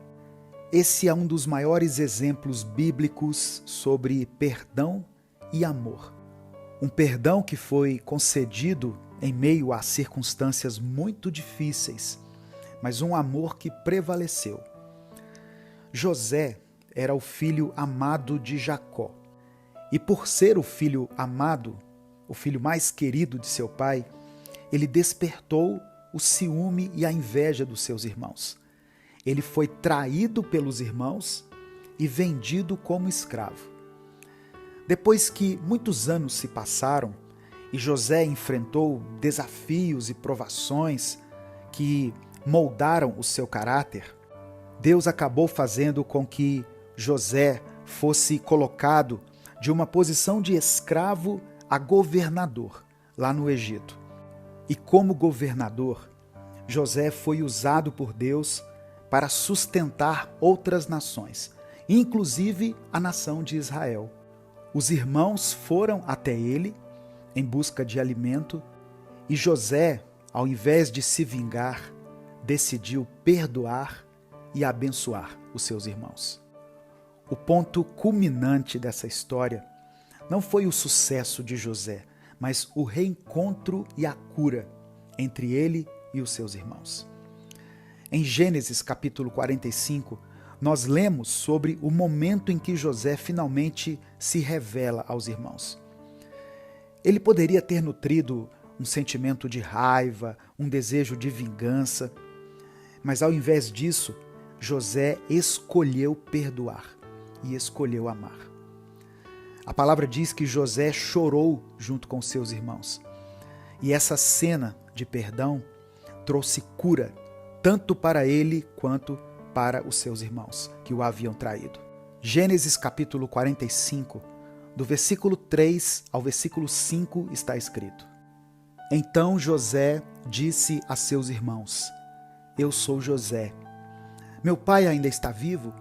Esse é um dos maiores exemplos bíblicos sobre perdão e amor. Um perdão que foi concedido em meio a circunstâncias muito difíceis, mas um amor que prevaleceu. José era o filho amado de Jacó. E por ser o filho amado, o filho mais querido de seu pai, ele despertou o ciúme e a inveja dos seus irmãos. Ele foi traído pelos irmãos e vendido como escravo. Depois que muitos anos se passaram e José enfrentou desafios e provações que moldaram o seu caráter, Deus acabou fazendo com que José fosse colocado de uma posição de escravo a governador lá no Egito. E como governador, José foi usado por Deus para sustentar outras nações, inclusive a nação de Israel. Os irmãos foram até ele em busca de alimento e José, ao invés de se vingar, decidiu perdoar e abençoar os seus irmãos. O ponto culminante dessa história não foi o sucesso de José, mas o reencontro e a cura entre ele e os seus irmãos. Em Gênesis capítulo 45, nós lemos sobre o momento em que José finalmente se revela aos irmãos. Ele poderia ter nutrido um sentimento de raiva, um desejo de vingança, mas ao invés disso, José escolheu perdoar e escolheu amar. A palavra diz que José chorou junto com seus irmãos. E essa cena de perdão trouxe cura tanto para ele quanto para os seus irmãos que o haviam traído. Gênesis capítulo 45, do versículo 3 ao versículo 5 está escrito: Então José disse a seus irmãos: Eu sou José. Meu pai ainda está vivo?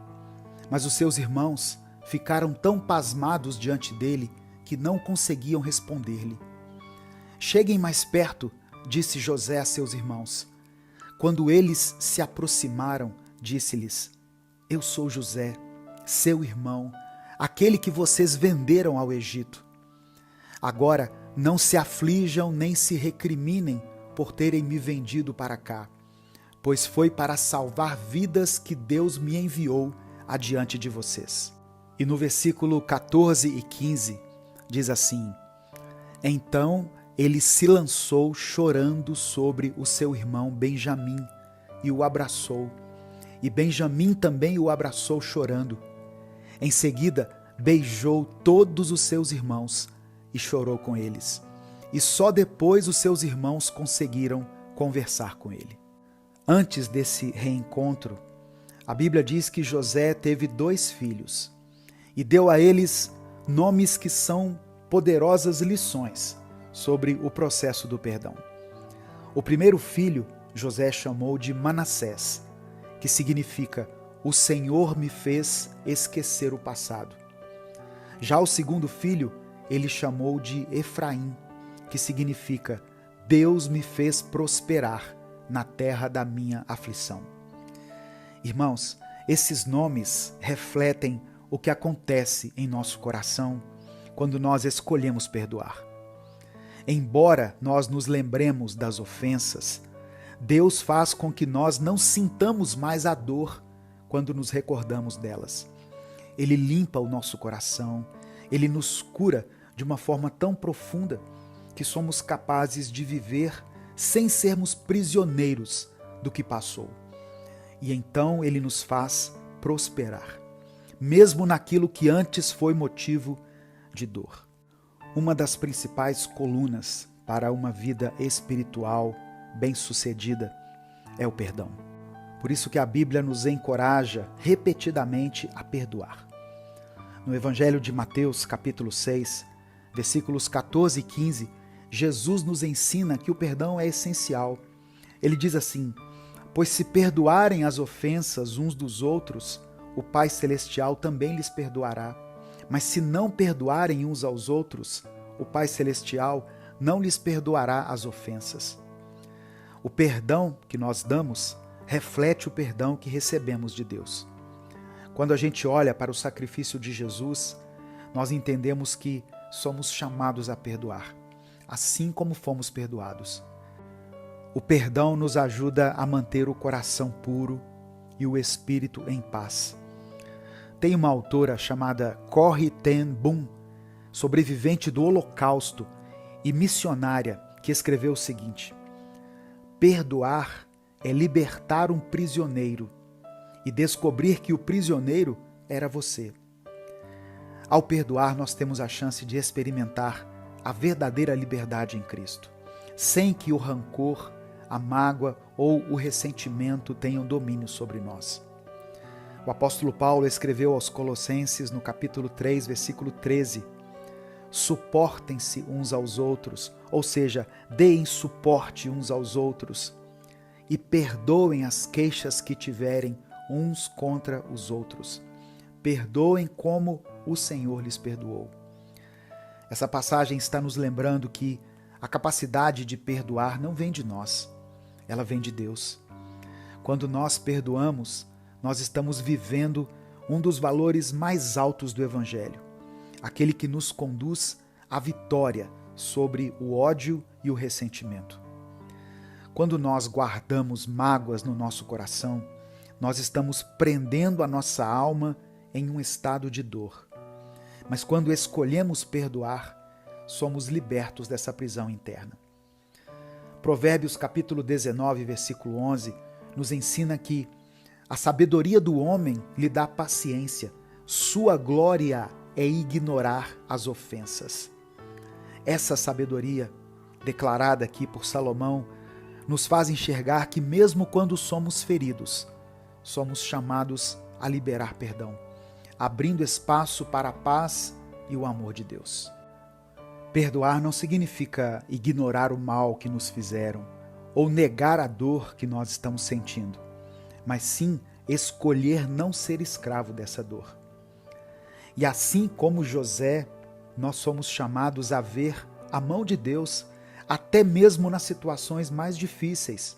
Mas os seus irmãos ficaram tão pasmados diante dele que não conseguiam responder-lhe. Cheguem mais perto, disse José a seus irmãos. Quando eles se aproximaram, disse-lhes: Eu sou José, seu irmão, aquele que vocês venderam ao Egito. Agora não se aflijam nem se recriminem por terem me vendido para cá, pois foi para salvar vidas que Deus me enviou adiante de vocês. E no versículo 14 e 15 diz assim: Então ele se lançou chorando sobre o seu irmão Benjamim e o abraçou. E Benjamim também o abraçou chorando. Em seguida, beijou todos os seus irmãos e chorou com eles. E só depois os seus irmãos conseguiram conversar com ele. Antes desse reencontro, a Bíblia diz que José teve 2 filhos e deu a eles nomes que são poderosas lições sobre o processo do perdão. O primeiro filho, José chamou de Manassés, que significa o Senhor me fez esquecer o passado. Já o segundo filho, ele chamou de Efraim, que significa Deus me fez prosperar na terra da minha aflição. Irmãos, esses nomes refletem o que acontece em nosso coração quando nós escolhemos perdoar. Embora nós nos lembremos das ofensas, Deus faz com que nós não sintamos mais a dor quando nos recordamos delas. Ele limpa o nosso coração, Ele nos cura de uma forma tão profunda que somos capazes de viver sem sermos prisioneiros do que passou. E então Ele nos faz prosperar, mesmo naquilo que antes foi motivo de dor. Uma das principais colunas para uma vida espiritual bem-sucedida é o perdão. Por isso que a Bíblia nos encoraja repetidamente a perdoar. No Evangelho de Mateus, capítulo 6, versículos 14 e 15, Jesus nos ensina que o perdão é essencial. Ele diz assim: pois se perdoarem as ofensas uns dos outros, o Pai Celestial também lhes perdoará. Mas se não perdoarem uns aos outros, o Pai Celestial não lhes perdoará as ofensas. O perdão que nós damos reflete o perdão que recebemos de Deus. Quando a gente olha para o sacrifício de Jesus, nós entendemos que somos chamados a perdoar, assim como fomos perdoados. O perdão nos ajuda a manter o coração puro e o espírito em paz. Tem uma autora chamada Corrie ten Boom, sobrevivente do Holocausto e missionária, que escreveu o seguinte: perdoar é libertar um prisioneiro e descobrir que o prisioneiro era você. Ao perdoar, nós temos a chance de experimentar a verdadeira liberdade em Cristo, sem que o rancor, a mágoa ou o ressentimento tenham domínio sobre nós. O apóstolo Paulo escreveu aos Colossenses, no capítulo 3, versículo 13, suportem-se uns aos outros, ou seja, deem suporte uns aos outros e perdoem as queixas que tiverem uns contra os outros. Perdoem como o Senhor lhes perdoou. Essa passagem está nos lembrando que a capacidade de perdoar não vem de nós, ela vem de Deus. Quando nós perdoamos, nós estamos vivendo um dos valores mais altos do Evangelho, aquele que nos conduz à vitória sobre o ódio e o ressentimento. Quando nós guardamos mágoas no nosso coração, nós estamos prendendo a nossa alma em um estado de dor. Mas quando escolhemos perdoar, somos libertos dessa prisão interna. Provérbios capítulo 19, versículo 11, nos ensina que a sabedoria do homem lhe dá paciência, sua glória é ignorar as ofensas. Essa sabedoria, declarada aqui por Salomão, nos faz enxergar que mesmo quando somos feridos, somos chamados a liberar perdão, abrindo espaço para a paz e o amor de Deus. Perdoar não significa ignorar o mal que nos fizeram ou negar a dor que nós estamos sentindo, mas sim escolher não ser escravo dessa dor. E assim como José, nós somos chamados a ver a mão de Deus até mesmo nas situações mais difíceis.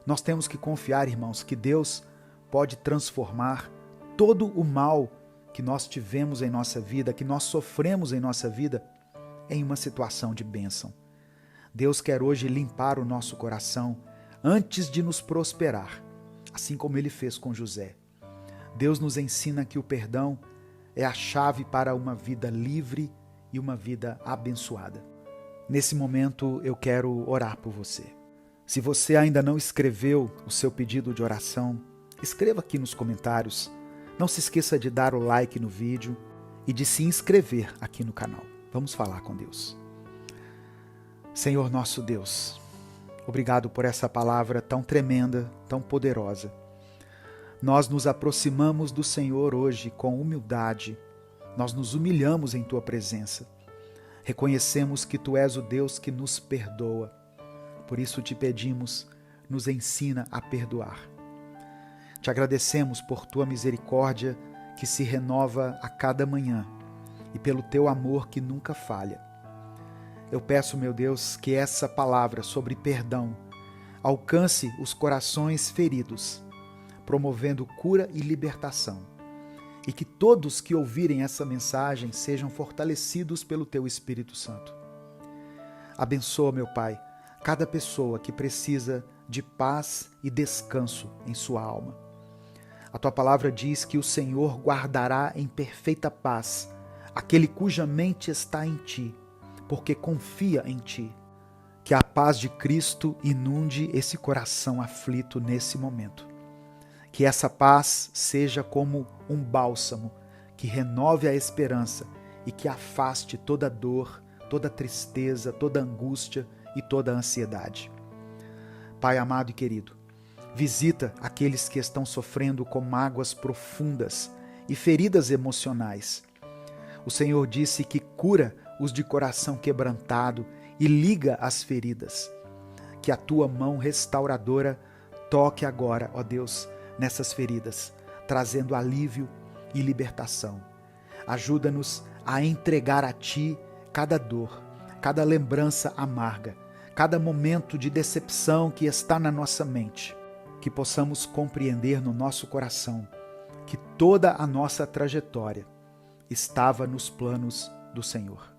Nós temos que confiar, irmãos, que Deus pode transformar todo o mal que nós tivemos em nossa vida, que nós sofremos em nossa vida, em uma situação de bênção. Deus quer hoje limpar o nosso coração antes de nos prosperar, assim como ele fez com José. Deus nos ensina que o perdão é a chave para uma vida livre e uma vida abençoada. Nesse momento eu quero orar por você. Se você ainda não escreveu o seu pedido de oração, escreva aqui nos comentários. Não se esqueça de dar o like no vídeo e de se inscrever aqui no canal. Vamos falar com Deus. Senhor nosso Deus, obrigado por essa palavra tão tremenda, tão poderosa. Nós nos aproximamos do Senhor hoje com humildade. Nós nos humilhamos em Tua presença. Reconhecemos que Tu és o Deus que nos perdoa. Por isso te pedimos, nos ensina a perdoar. Te agradecemos por Tua misericórdia que se renova a cada manhã e pelo Teu amor que nunca falha. Eu peço, meu Deus, que essa palavra sobre perdão alcance os corações feridos, promovendo cura e libertação, e que todos que ouvirem essa mensagem sejam fortalecidos pelo Teu Espírito Santo. Abençoa, meu Pai, cada pessoa que precisa de paz e descanso em sua alma. A Tua palavra diz que o Senhor guardará em perfeita paz aquele cuja mente está em Ti, porque confia em Ti. Que a paz de Cristo inunde esse coração aflito nesse momento. Que essa paz seja como um bálsamo que renove a esperança e que afaste toda dor, toda tristeza, toda angústia e toda ansiedade. Pai amado e querido, visita aqueles que estão sofrendo com mágoas profundas e feridas emocionais. O Senhor disse que cura os de coração quebrantado e liga as feridas. Que a Tua mão restauradora toque agora, ó Deus, nessas feridas, trazendo alívio e libertação. Ajuda-nos a entregar a Ti cada dor, cada lembrança amarga, cada momento de decepção que está na nossa mente. Que possamos compreender no nosso coração que toda a nossa trajetória estava nos planos do Senhor.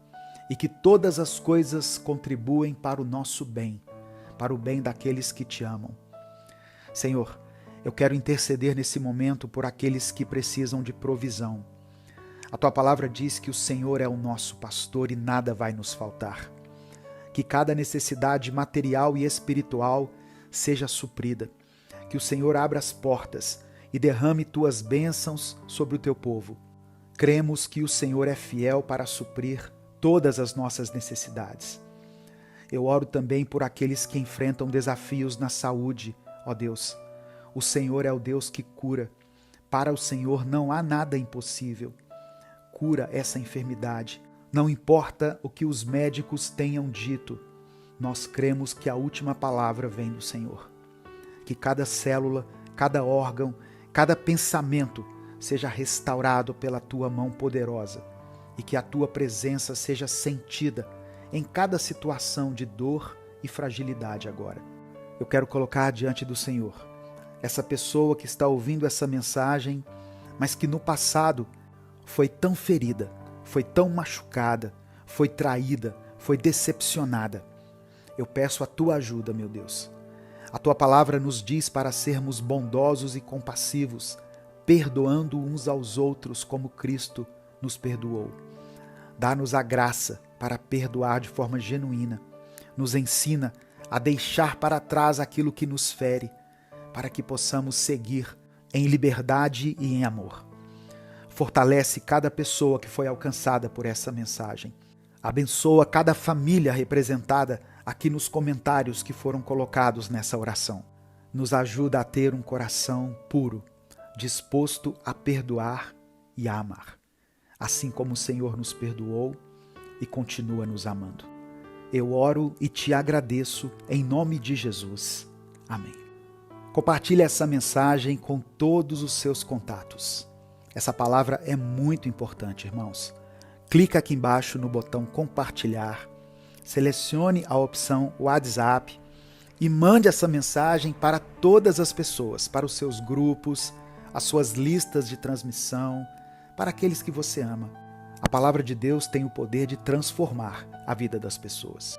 E que todas as coisas contribuem para o nosso bem, para o bem daqueles que Te amam. Senhor, eu quero interceder nesse momento por aqueles que precisam de provisão. A Tua palavra diz que o Senhor é o nosso pastor e nada vai nos faltar. Que cada necessidade material e espiritual seja suprida. Que o Senhor abra as portas e derrame Tuas bênçãos sobre o Teu povo. Cremos que o Senhor é fiel para suprir todas as nossas necessidades. Eu oro também por aqueles que enfrentam desafios na saúde, ó Deus. O Senhor é o Deus que cura. Para o Senhor não há nada impossível. Cura essa enfermidade. Não importa o que os médicos tenham dito, nós cremos que a última palavra vem do Senhor. Que cada célula, cada órgão, cada pensamento seja restaurado pela Tua mão poderosa. E que a Tua presença seja sentida em cada situação de dor e fragilidade agora. Eu quero colocar diante do Senhor essa pessoa que está ouvindo essa mensagem, mas que no passado foi tão ferida, foi tão machucada, foi traída, foi decepcionada. Eu peço a Tua ajuda, meu Deus. A Tua palavra nos diz para sermos bondosos e compassivos, perdoando uns aos outros como Cristo nos perdoou. Dá-nos a graça para perdoar de forma genuína. Nos ensina a deixar para trás aquilo que nos fere, para que possamos seguir em liberdade e em amor. Fortalece cada pessoa que foi alcançada por essa mensagem. Abençoa cada família representada aqui nos comentários que foram colocados nessa oração. Nos ajuda a ter um coração puro, disposto a perdoar e a amar, assim como o Senhor nos perdoou e continua nos amando. Eu oro e Te agradeço em nome de Jesus. Amém. Compartilhe essa mensagem com todos os seus contatos. Essa palavra é muito importante, irmãos. Clica aqui embaixo no botão compartilhar, selecione a opção WhatsApp e mande essa mensagem para todas as pessoas, para os seus grupos, as suas listas de transmissão, para aqueles que você ama. A palavra de Deus tem o poder de transformar a vida das pessoas.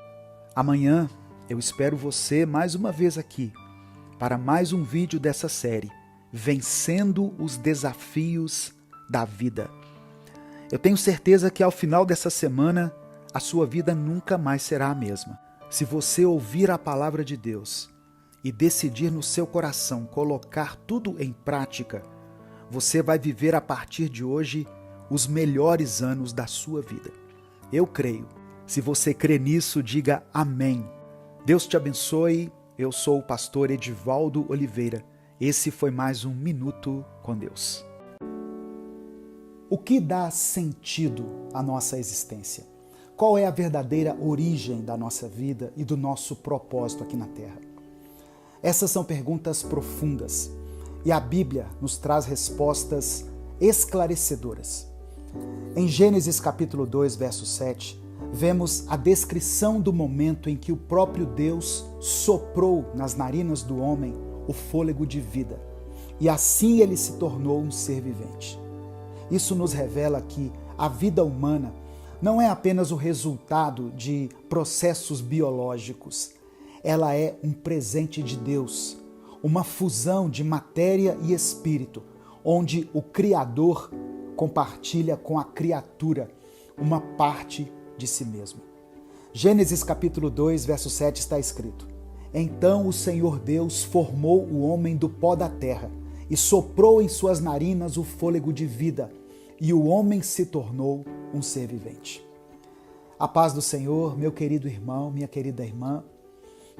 Amanhã eu espero você mais uma vez aqui para mais um vídeo dessa série, Vencendo os Desafios da Vida. Eu tenho certeza que ao final dessa semana, a sua vida nunca mais será a mesma. Se você ouvir a palavra de Deus e decidir no seu coração colocar tudo em prática, você vai viver a partir de hoje os melhores anos da sua vida. Eu creio. Se você crê nisso, diga amém. Deus te abençoe. Eu sou o pastor Edivaldo Oliveira. Esse foi mais um Minuto com Deus. O que dá sentido à nossa existência? Qual é a verdadeira origem da nossa vida e do nosso propósito aqui na Terra? Essas são perguntas profundas e a Bíblia nos traz respostas esclarecedoras. Em Gênesis capítulo 2, verso 7, vemos a descrição do momento em que o próprio Deus soprou nas narinas do homem o fôlego de vida, e assim ele se tornou um ser vivente. Isso nos revela que a vida humana não é apenas o resultado de processos biológicos, ela é um presente de Deus, uma fusão de matéria e espírito, onde o Criador compartilha com a criatura uma parte de si mesmo. Gênesis capítulo 2, verso 7 está escrito: Então o Senhor Deus formou o homem do pó da terra e soprou em suas narinas o fôlego de vida, e o homem se tornou um ser vivente. A paz do Senhor, meu querido irmão, minha querida irmã.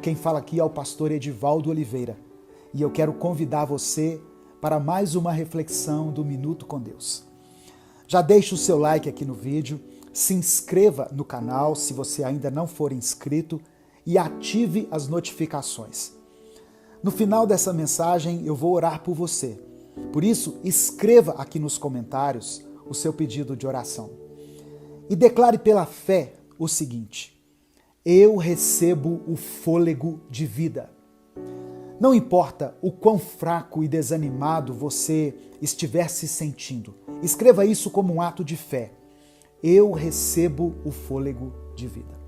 Quem fala aqui é o pastor Edivaldo Oliveira, e eu quero convidar você para mais uma reflexão do Minuto com Deus. Já deixe o seu like aqui no vídeo, se inscreva no canal se você ainda não for inscrito e ative as notificações. No final dessa mensagem eu vou orar por você. Por isso, escreva aqui nos comentários o seu pedido de oração. E declare pela fé o seguinte: eu recebo o fôlego de vida. Não importa o quão fraco e desanimado você estiver se sentindo, escreva isso como um ato de fé. Eu recebo o fôlego de vida.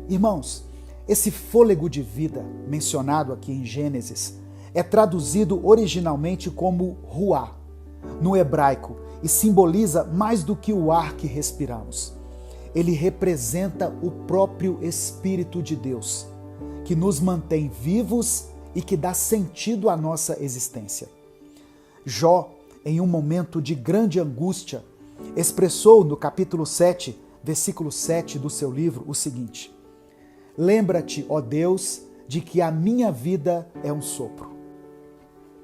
Irmãos, esse fôlego de vida mencionado aqui em Gênesis é traduzido originalmente como ruá, no hebraico, e simboliza mais do que o ar que respiramos. Ele representa o próprio Espírito de Deus, que nos mantém vivos e que dá sentido à nossa existência. Jó, em um momento de grande angústia, expressou no capítulo 7, versículo 7 do seu livro o seguinte: Lembra-te, ó Deus, de que a minha vida é um sopro.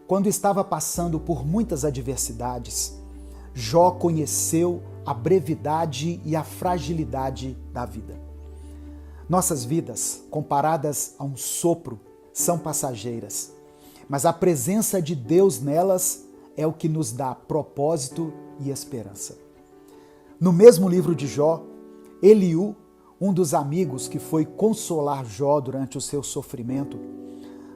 Quando estava passando por muitas adversidades, Jó conheceu a brevidade e a fragilidade da vida. Nossas vidas, comparadas a um sopro, são passageiras, mas a presença de Deus nelas é o que nos dá propósito e esperança. No mesmo livro de Jó, Eliú, um dos amigos que foi consolar Jó durante o seu sofrimento,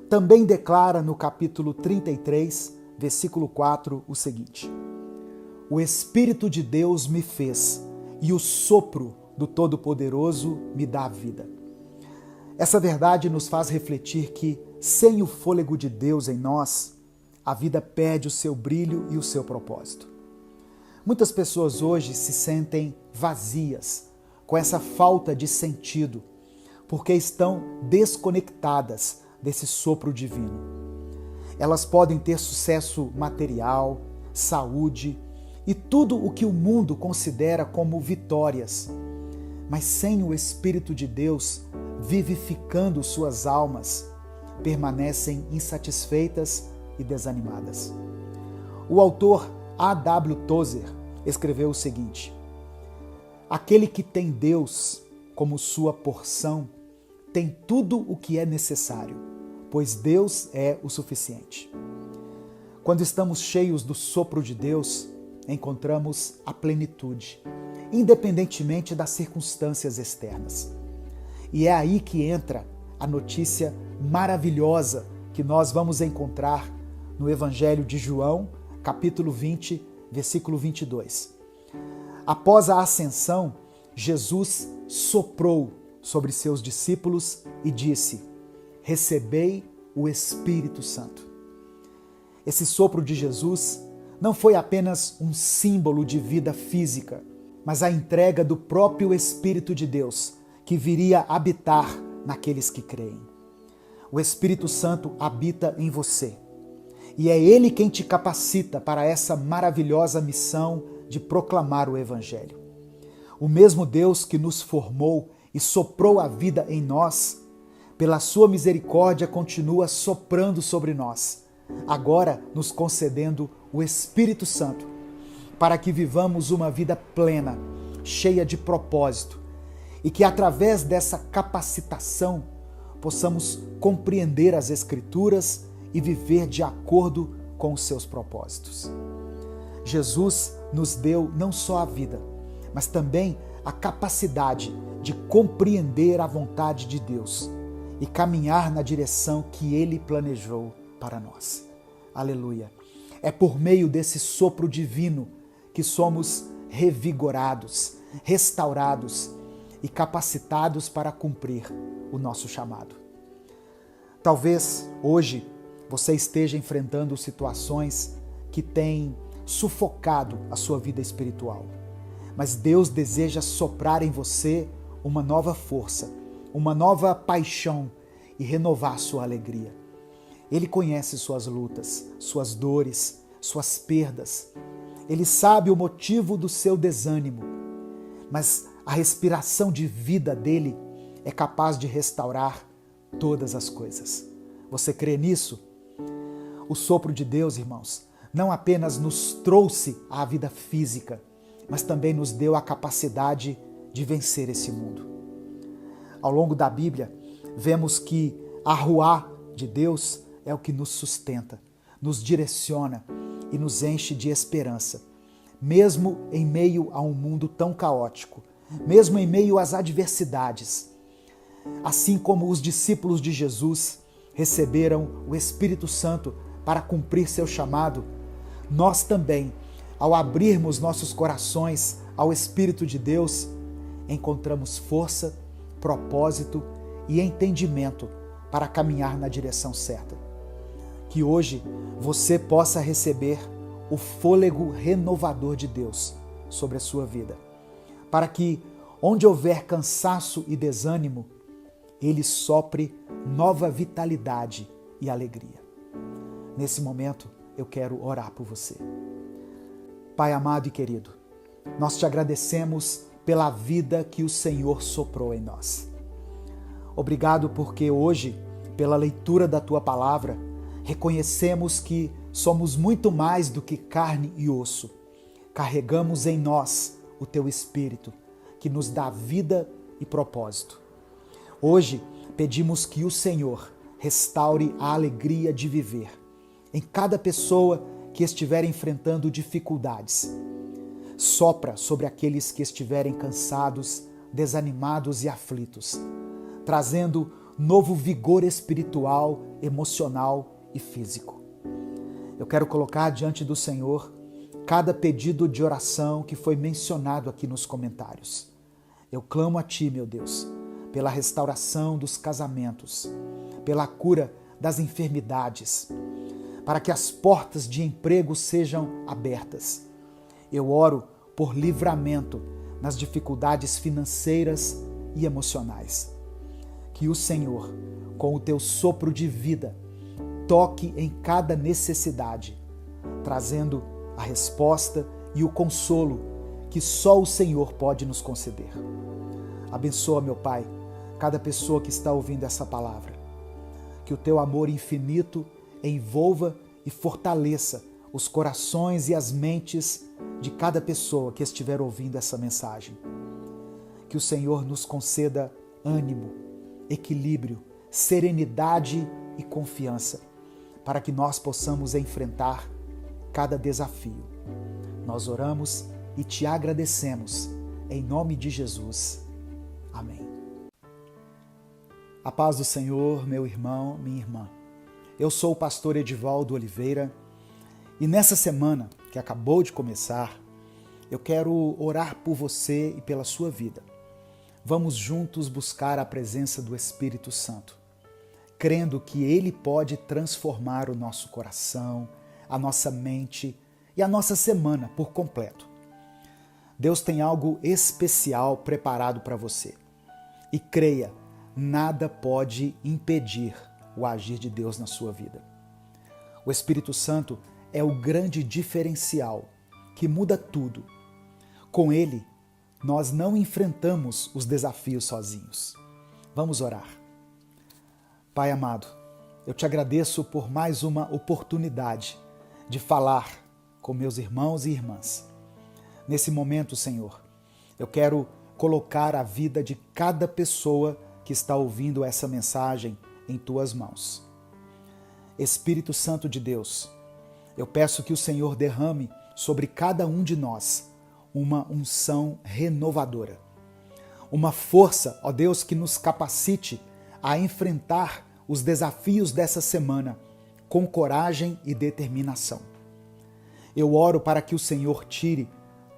também declara no capítulo 33, versículo 4, o seguinte: O Espírito de Deus me fez, e o sopro do Todo-Poderoso me dá a vida. Essa verdade nos faz refletir que, sem o fôlego de Deus em nós, a vida perde o seu brilho e o seu propósito. Muitas pessoas hoje se sentem vazias, com essa falta de sentido, porque estão desconectadas desse sopro divino. Elas podem ter sucesso material, saúde e tudo o que o mundo considera como vitórias, mas sem o Espírito de Deus vivificando suas almas, permanecem insatisfeitas e desanimadas. O autor A.W. Tozer escreveu o seguinte: Aquele que tem Deus como sua porção tem tudo o que é necessário, pois Deus é o suficiente. Quando estamos cheios do sopro de Deus, encontramos a plenitude, independentemente das circunstâncias externas. E é aí que entra a notícia maravilhosa que nós vamos encontrar no Evangelho de João, capítulo 20, versículo 22. Após a ascensão, Jesus soprou sobre seus discípulos e disse: Recebei o Espírito Santo. Esse sopro de Jesus não foi apenas um símbolo de vida física, mas a entrega do próprio Espírito de Deus, que viria habitar naqueles que creem. O Espírito Santo habita em você. E é Ele quem te capacita para essa maravilhosa missão de proclamar o Evangelho. O mesmo Deus que nos formou e soprou a vida em nós, pela sua misericórdia continua soprando sobre nós, agora nos concedendo o Espírito Santo, para que vivamos uma vida plena, cheia de propósito, e que através dessa capacitação possamos compreender as Escrituras e viver de acordo com os seus propósitos. Jesus nos deu não só a vida, mas também a capacidade de compreender a vontade de Deus e caminhar na direção que Ele planejou para nós. Aleluia! É por meio desse sopro divino que somos revigorados, restaurados e capacitados para cumprir o nosso chamado. Talvez hoje você esteja enfrentando situações que têm sufocado a sua vida espiritual, mas Deus deseja soprar em você uma nova força, uma nova paixão e renovar sua alegria. Ele conhece suas lutas, suas dores, suas perdas. Ele sabe o motivo do seu desânimo, mas a respiração de vida dele é capaz de restaurar todas as coisas. Você crê nisso? O sopro de Deus, irmãos, não apenas nos trouxe à vida física, mas também nos deu a capacidade de vencer esse mundo. Ao longo da Bíblia, vemos que a ruá de Deus é o que nos sustenta, nos direciona e nos enche de esperança, mesmo em meio a um mundo tão caótico, mesmo em meio às adversidades. Assim como os discípulos de Jesus receberam o Espírito Santo para cumprir seu chamado, nós também, ao abrirmos nossos corações ao Espírito de Deus, encontramos força, propósito e entendimento para caminhar na direção certa. Que hoje você possa receber o fôlego renovador de Deus sobre a sua vida, para que, onde houver cansaço e desânimo, Ele sopre nova vitalidade e alegria. Nesse momento, eu quero orar por você. Pai amado e querido, nós te agradecemos pela vida que o Senhor soprou em nós. Obrigado porque hoje, pela leitura da Tua Palavra, reconhecemos que somos muito mais do que carne e osso. Carregamos em nós o Teu Espírito, que nos dá vida e propósito. Hoje, pedimos que o Senhor restaure a alegria de viver em cada pessoa que estiver enfrentando dificuldades. Sopra sobre aqueles que estiverem cansados, desanimados e aflitos, trazendo novo vigor espiritual, emocional e físico. Eu quero colocar diante do Senhor cada pedido de oração que foi mencionado aqui nos comentários. Eu clamo a Ti, meu Deus, pela restauração dos casamentos, pela cura das enfermidades, para que as portas de emprego sejam abertas. Eu oro por livramento nas dificuldades financeiras e emocionais. Que o Senhor, com o Teu sopro de vida, toque em cada necessidade, trazendo a resposta e o consolo que só o Senhor pode nos conceder. Abençoa, meu Pai, cada pessoa que está ouvindo essa palavra. Que o Teu amor infinito envolva e fortaleça os corações e as mentes de cada pessoa que estiver ouvindo essa mensagem. Que o Senhor nos conceda ânimo, equilíbrio, serenidade e confiança, para que nós possamos enfrentar cada desafio. Nós oramos e Te agradecemos, em nome de Jesus. Amém. A paz do Senhor, meu irmão, minha irmã. Eu sou o pastor Edivaldo Oliveira e nessa semana que acabou de começar, eu quero orar por você e pela sua vida. Vamos juntos buscar a presença do Espírito Santo. crendo que Ele pode transformar o nosso coração, a nossa mente e a nossa semana por completo. Deus tem algo especial preparado para você. E creia, nada pode impedir o agir de Deus na sua vida. O Espírito Santo é o grande diferencial que muda tudo. Com Ele, nós não enfrentamos os desafios sozinhos. Vamos orar. Pai amado, eu te agradeço por mais uma oportunidade de falar com meus irmãos e irmãs. Nesse momento, Senhor, eu quero colocar a vida de cada pessoa que está ouvindo essa mensagem em tuas mãos. Espírito Santo de Deus, eu peço que o Senhor derrame sobre cada um de nós uma unção renovadora. Uma força, ó Deus, que nos capacite a enfrentar os desafios dessa semana com coragem e determinação. Eu oro para que o Senhor tire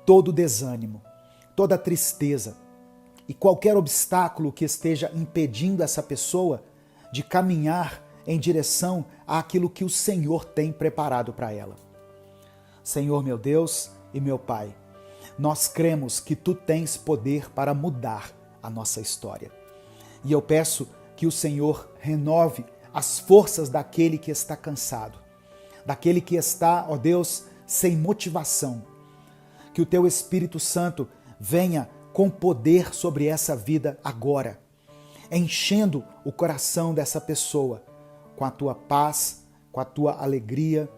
todo o desânimo, toda a tristeza e qualquer obstáculo que esteja impedindo essa pessoa de caminhar em direção àquilo que o Senhor tem preparado para ela. Senhor meu Deus e meu Pai, nós cremos que Tu tens poder para mudar a nossa história. E eu peço que o Senhor renove as forças daquele que está cansado, daquele que está, ó Deus, sem motivação. Que o Teu Espírito Santo venha com poder sobre essa vida agora, enchendo o coração dessa pessoa com a Tua paz, com a Tua alegria,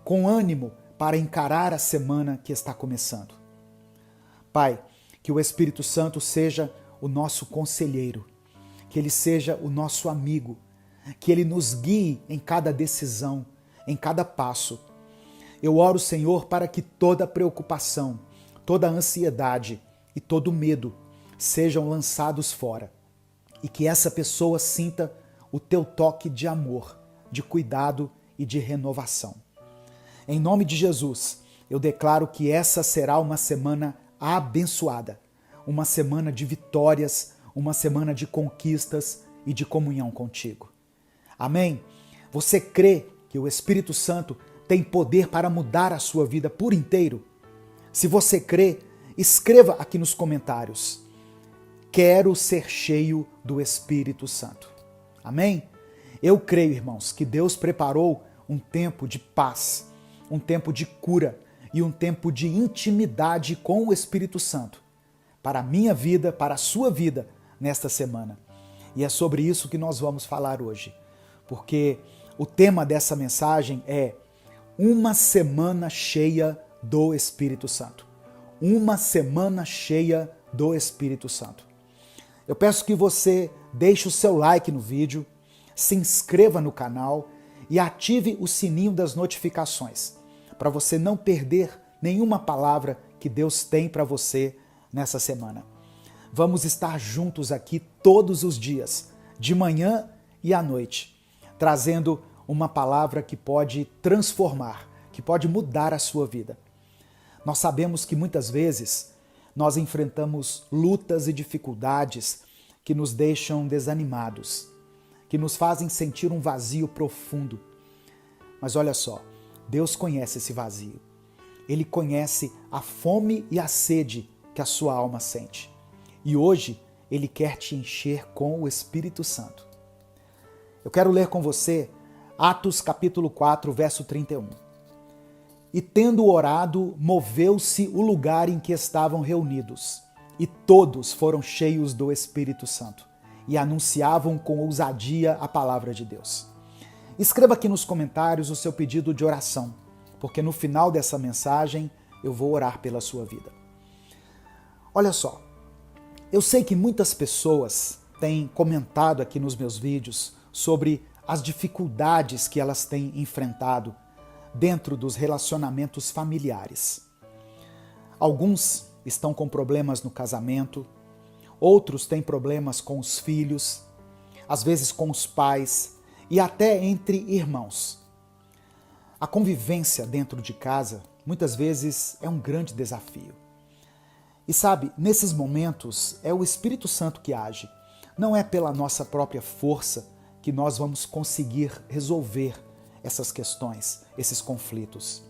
com ânimo para encarar a semana que está começando. Pai, que o Espírito Santo seja o nosso conselheiro, que Ele seja o nosso amigo, que Ele nos guie em cada decisão, em cada passo. Eu oro, Senhor, para que toda preocupação, toda ansiedade e todo medo sejam lançados fora e que essa pessoa sinta o Teu toque de amor, de cuidado e de renovação. Em nome de Jesus, eu declaro que essa será uma semana abençoada, uma semana de vitórias, uma semana de conquistas e de comunhão contigo. Amém? Você crê que o Espírito Santo tem poder para mudar a sua vida por inteiro? Se você crê, escreva aqui nos comentários: quero ser cheio do Espírito Santo. Amém? Eu creio, irmãos, que Deus preparou um tempo de paz, um tempo de cura e um tempo de intimidade com o Espírito Santo para a minha vida, para a sua vida nesta semana. E é sobre isso que nós vamos falar hoje, porque o tema dessa mensagem é uma semana cheia do Espírito Santo. Uma semana cheia do Espírito Santo. Eu peço que você deixe o seu like no vídeo, se inscreva no canal e ative o sininho das notificações, para você não perder nenhuma palavra que Deus tem para você nessa semana. Vamos estar juntos aqui todos os dias, de manhã e à noite, trazendo uma palavra que pode transformar, que pode mudar a sua vida. Nós sabemos que muitas vezes nós enfrentamos lutas e dificuldades que nos deixam desanimados, que nos fazem sentir um vazio profundo. Mas olha só, Deus conhece esse vazio. Ele conhece a fome e a sede que a sua alma sente. E hoje Ele quer te encher com o Espírito Santo. Eu quero ler com você Atos capítulo 4, verso 31. E tendo orado, moveu-se o lugar em que estavam reunidos, e todos foram cheios do Espírito Santo, e anunciavam com ousadia a palavra de Deus. Escreva aqui nos comentários o seu pedido de oração, porque no final dessa mensagem eu vou orar pela sua vida. Olha só, eu sei que muitas pessoas têm comentado aqui nos meus vídeos sobre as dificuldades que elas têm enfrentado dentro dos relacionamentos familiares. Alguns estão com problemas no casamento, outros têm problemas com os filhos, às vezes com os pais e até entre irmãos. A convivência dentro de casa muitas vezes é um grande desafio. E sabe, nesses momentos é o Espírito Santo que age. Não é pela nossa própria força que nós vamos conseguir resolver essas questões, esses conflitos.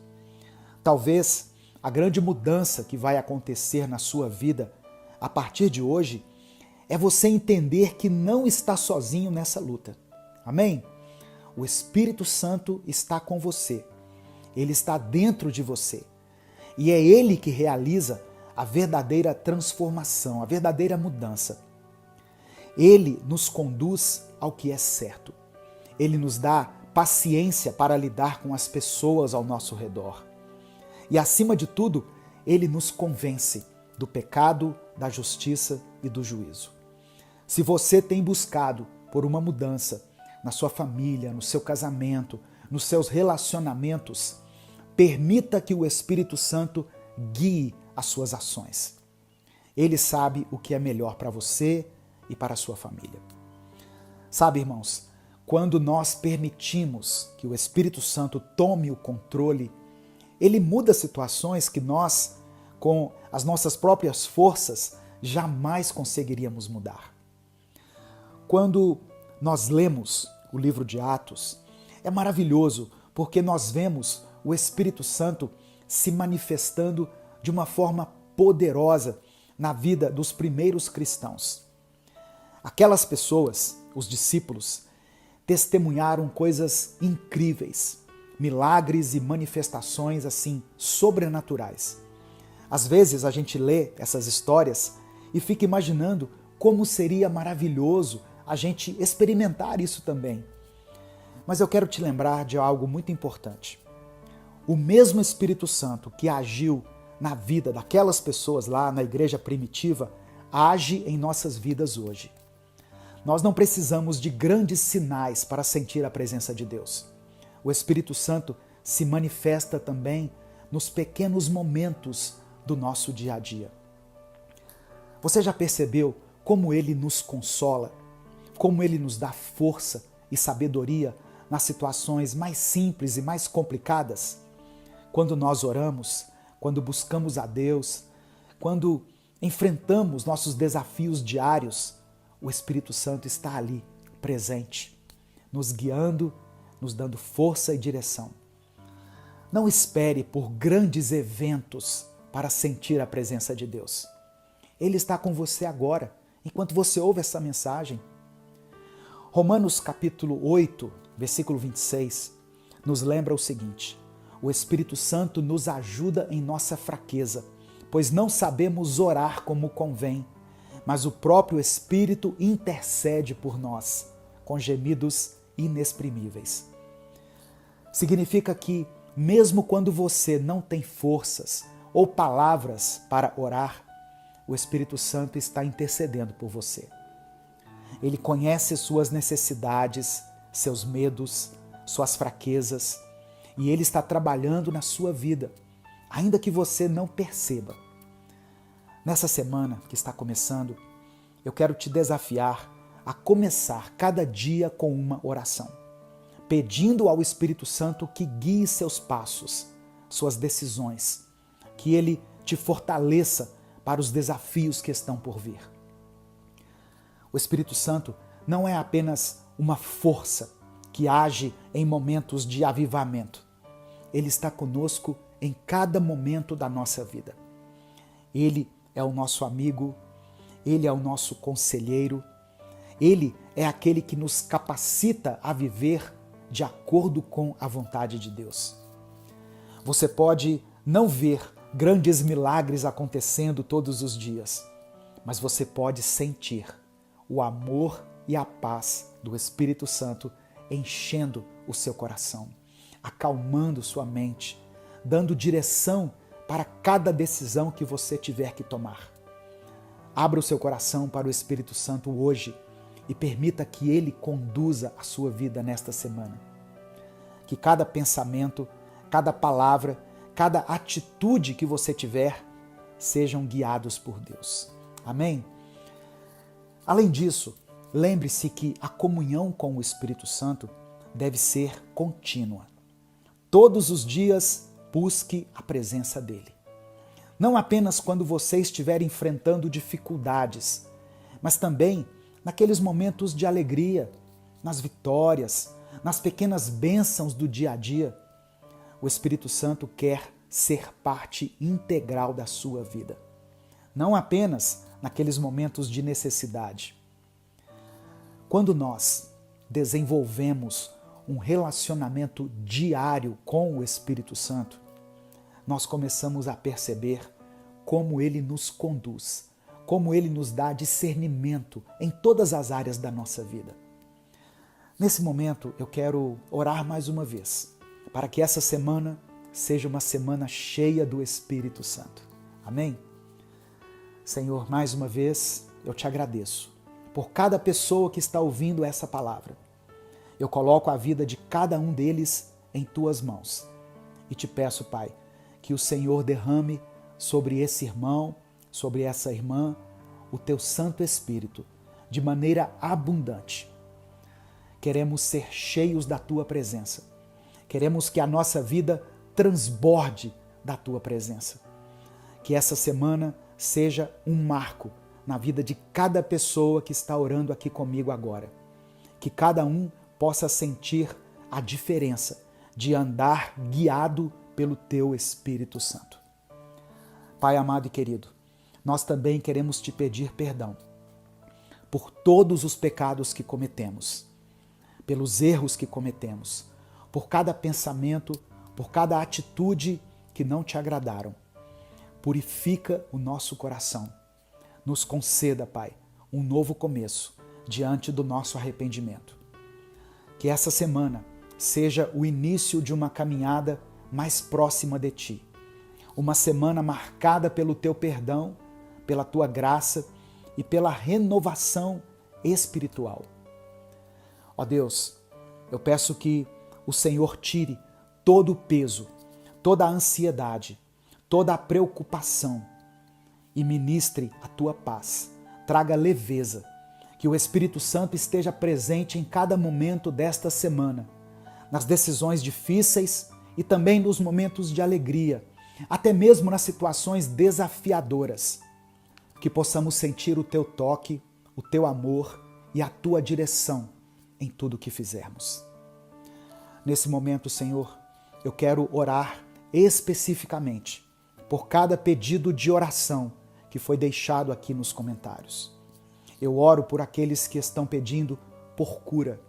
Talvez a grande mudança que vai acontecer na sua vida a partir de hoje é você entender que não está sozinho nessa luta. Amém? O Espírito Santo está com você. Ele está dentro de você. E é Ele que realiza a verdadeira transformação, a verdadeira mudança. Ele nos conduz ao que é certo. Ele nos dá paciência para lidar com as pessoas ao nosso redor. E, acima de tudo, Ele nos convence do pecado, da justiça e do juízo. Se você tem buscado por uma mudança na sua família, no seu casamento, nos seus relacionamentos, permita que o Espírito Santo guie as suas ações. Ele sabe o que é melhor para você e para a sua família. Sabe, irmãos, quando nós permitimos que o Espírito Santo tome o controle, ele muda situações que nós, com as nossas próprias forças, jamais conseguiríamos mudar. Quando nós lemos o livro de Atos, é maravilhoso porque nós vemos o Espírito Santo se manifestando de uma forma poderosa na vida dos primeiros cristãos. Aquelas pessoas, os discípulos, testemunharam coisas incríveis, milagres e manifestações assim sobrenaturais. Às vezes a gente lê essas histórias e fica imaginando como seria maravilhoso a gente experimentar isso também. Mas eu quero te lembrar de algo muito importante. O mesmo Espírito Santo que agiu na vida daquelas pessoas lá na igreja primitiva, age em nossas vidas hoje. Nós não precisamos de grandes sinais para sentir a presença de Deus. O Espírito Santo se manifesta também nos pequenos momentos do nosso dia a dia. Você já percebeu como Ele nos consola, como Ele nos dá força e sabedoria nas situações mais simples e mais complicadas? Quando nós oramos, quando buscamos a Deus, quando enfrentamos nossos desafios diários, o Espírito Santo está ali, presente, nos guiando, nos dando força e direção. Não espere por grandes eventos para sentir a presença de Deus. Ele está com você agora, enquanto você ouve essa mensagem. Romanos capítulo 8, versículo 26, nos lembra o seguinte: o Espírito Santo nos ajuda em nossa fraqueza, pois não sabemos orar como convém, mas o próprio Espírito intercede por nós, com gemidos inexprimíveis. Significa que, mesmo quando você não tem forças ou palavras para orar, o Espírito Santo está intercedendo por você. Ele conhece suas necessidades, seus medos, suas fraquezas, e Ele está trabalhando na sua vida, ainda que você não perceba. Nessa semana que está começando, eu quero te desafiar a começar cada dia com uma oração, pedindo ao Espírito Santo que guie seus passos, suas decisões, que Ele te fortaleça para os desafios que estão por vir. O Espírito Santo não é apenas uma força que age em momentos de avivamento. Ele está conosco em cada momento da nossa vida. Ele é o nosso amigo, Ele é o nosso conselheiro, Ele é aquele que nos capacita a viver de acordo com a vontade de Deus. Você pode não ver grandes milagres acontecendo todos os dias, mas você pode sentir o amor e a paz do Espírito Santo enchendo o seu coração, acalmando sua mente, dando direção para cada decisão que você tiver que tomar. Abra o seu coração para o Espírito Santo hoje e permita que Ele conduza a sua vida nesta semana. Que cada pensamento, cada palavra, cada atitude que você tiver sejam guiados por Deus. Amém? Além disso, lembre-se que a comunhão com o Espírito Santo deve ser contínua. Todos os dias, busque a presença dele. Não apenas quando você estiver enfrentando dificuldades, mas também naqueles momentos de alegria, nas vitórias, nas pequenas bênçãos do dia a dia. O Espírito Santo quer ser parte integral da sua vida, não apenas naqueles momentos de necessidade. Quando nós desenvolvemos um relacionamento diário com o Espírito Santo, nós começamos a perceber como ele nos conduz, como ele nos dá discernimento em todas as áreas da nossa vida. Nesse momento, eu quero orar mais uma vez, para que essa semana seja uma semana cheia do Espírito Santo. Amém? Senhor, mais uma vez, eu te agradeço por cada pessoa que está ouvindo essa palavra. Eu coloco a vida de cada um deles em tuas mãos. E te peço, Pai, que o Senhor derrame sobre esse irmão, sobre essa irmã, o teu Santo Espírito, de maneira abundante. Queremos ser cheios da tua presença. Queremos que a nossa vida transborde da tua presença. Que essa semana seja um marco na vida de cada pessoa que está orando aqui comigo agora. Que cada um possa sentir a diferença de andar guiado pelo teu Espírito Santo. Pai amado e querido, nós também queremos te pedir perdão por todos os pecados que cometemos, pelos erros que cometemos, por cada pensamento, por cada atitude que não te agradaram. Purifica o nosso coração. Nos conceda, Pai, um novo começo diante do nosso arrependimento. Que essa semana seja o início de uma caminhada mais próxima de Ti. Uma semana marcada pelo Teu perdão, pela Tua graça e pela renovação espiritual. Ó Deus, eu peço que o Senhor tire todo o peso, toda a ansiedade, toda a preocupação e ministre a Tua paz. Traga leveza, que o Espírito Santo esteja presente em cada momento desta semana, nas decisões difíceis e também nos momentos de alegria, até mesmo nas situações desafiadoras. Que possamos sentir o Teu toque, o Teu amor e a Tua direção em tudo o que fizermos. Nesse momento, Senhor, eu quero orar especificamente por cada pedido de oração que foi deixado aqui nos comentários. Eu oro por aqueles que estão pedindo por cura,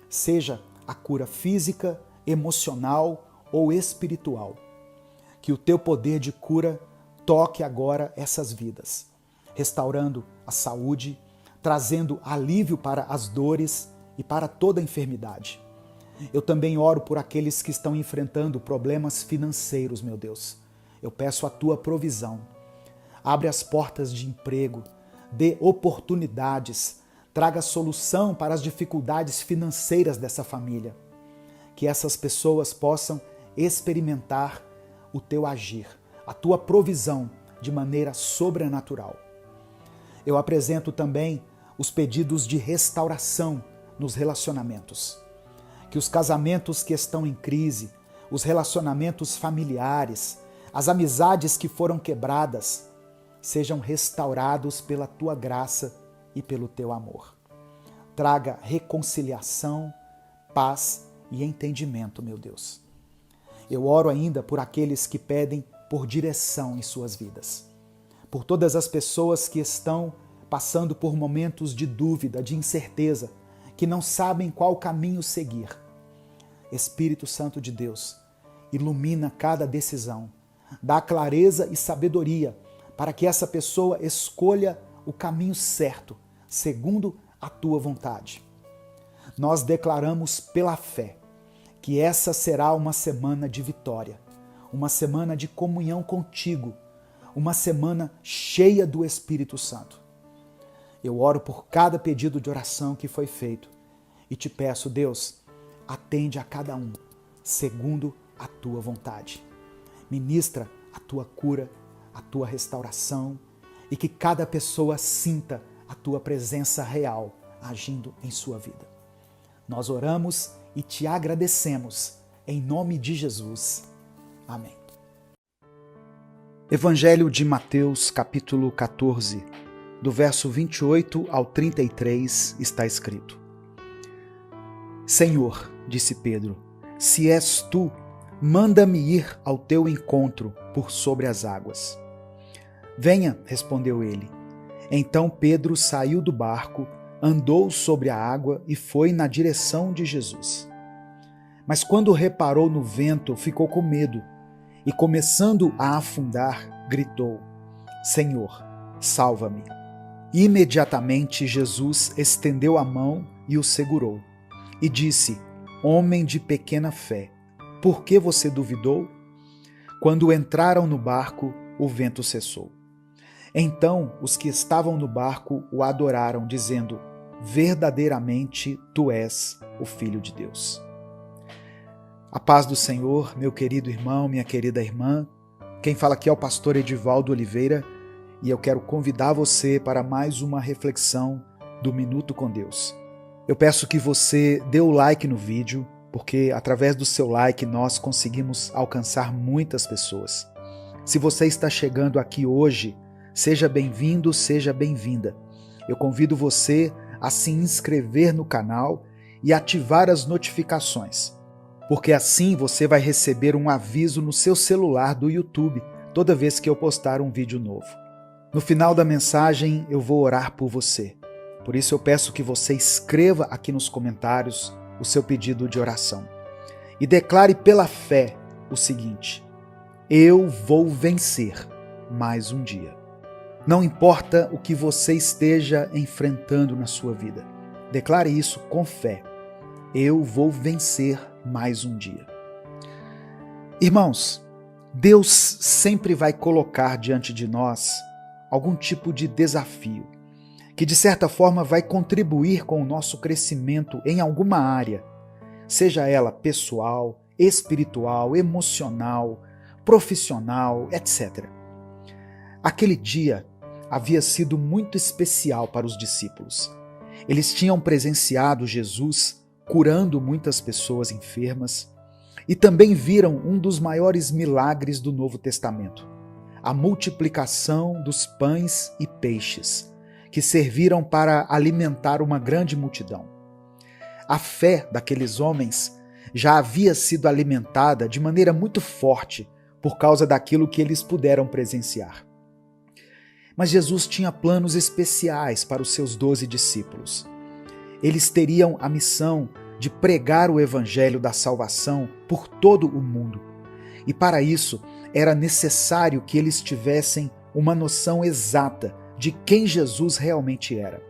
seja a cura física, emocional ou espiritual. Que o Teu poder de cura toque agora essas vidas, restaurando a saúde, trazendo alívio para as dores e para toda enfermidade. Eu também oro por aqueles que estão enfrentando problemas financeiros, meu Deus. Eu peço a Tua provisão. Abre as portas de emprego, dê oportunidades, traga solução para as dificuldades financeiras dessa família. Que essas pessoas possam experimentar o Teu agir, a Tua provisão de maneira sobrenatural. Eu apresento também os pedidos de restauração nos relacionamentos. Que os casamentos que estão em crise, os relacionamentos familiares, as amizades que foram quebradas, sejam restaurados pela Tua graça e pelo Teu amor. Traga reconciliação, paz e entendimento, meu Deus. Eu oro ainda por aqueles que pedem por direção em suas vidas, por todas as pessoas que estão passando por momentos de dúvida, de incerteza, que não sabem qual caminho seguir. Espírito Santo de Deus, ilumina cada decisão, dá clareza e sabedoria para que essa pessoa escolha o caminho certo, segundo a Tua vontade. Nós declaramos pela fé que essa será uma semana de vitória, uma semana de comunhão contigo, uma semana cheia do Espírito Santo. Eu oro por cada pedido de oração que foi feito e te peço, Deus, atende a cada um, segundo a Tua vontade. Ministra a Tua cura, a Tua restauração e que cada pessoa sinta a Tua presença real agindo em sua vida. Nós oramos e te agradecemos em nome de Jesus. Amém. Evangelho de Mateus, capítulo 14, do verso 28 ao 33, está escrito: Senhor, disse Pedro, se és tu, manda-me ir ao teu encontro por sobre as águas. Venha, respondeu ele. Então Pedro saiu do barco, andou sobre a água e foi na direção de Jesus. Mas quando reparou no vento, ficou com medo e, começando a afundar, gritou: Senhor, salva-me. Imediatamente Jesus estendeu a mão e o segurou e disse: Homem de pequena fé, por que você duvidou? Quando entraram no barco, o vento cessou. Então os que estavam no barco o adoraram, dizendo: Verdadeiramente tu és o Filho de Deus. A paz do Senhor, meu querido irmão, minha querida irmã. Quem fala aqui é o pastor Edivaldo Oliveira e eu quero convidar você para mais uma reflexão do Minuto com Deus. Eu peço que você dê o like no vídeo, porque através do seu like nós conseguimos alcançar muitas pessoas. Se você está chegando aqui hoje, seja bem-vindo, seja bem-vinda. Eu convido você a se inscrever no canal e ativar as notificações, porque assim você vai receber um aviso no seu celular do YouTube toda vez que eu postar um vídeo novo. No final da mensagem eu vou orar por você. Por isso eu peço que você escreva aqui nos comentários o seu pedido de oração e declare pela fé o seguinte: eu vou vencer mais um dia. Não importa o que você esteja enfrentando na sua vida, declare isso com fé. Eu vou vencer mais um dia. Irmãos, Deus sempre vai colocar diante de nós algum tipo de desafio, que de certa forma vai contribuir com o nosso crescimento em alguma área, seja ela pessoal, espiritual, emocional, profissional, etc. Aquele dia havia sido muito especial para os discípulos. Eles tinham presenciado Jesus curando muitas pessoas enfermas e também viram um dos maiores milagres do Novo Testamento, a multiplicação dos pães e peixes, que serviram para alimentar uma grande multidão. A fé daqueles homens já havia sido alimentada de maneira muito forte por causa daquilo que eles puderam presenciar. Mas Jesus tinha planos especiais para os seus 12 discípulos. Eles teriam a missão de pregar o evangelho da salvação por todo o mundo. E para isso, era necessário que eles tivessem uma noção exata de quem Jesus realmente era.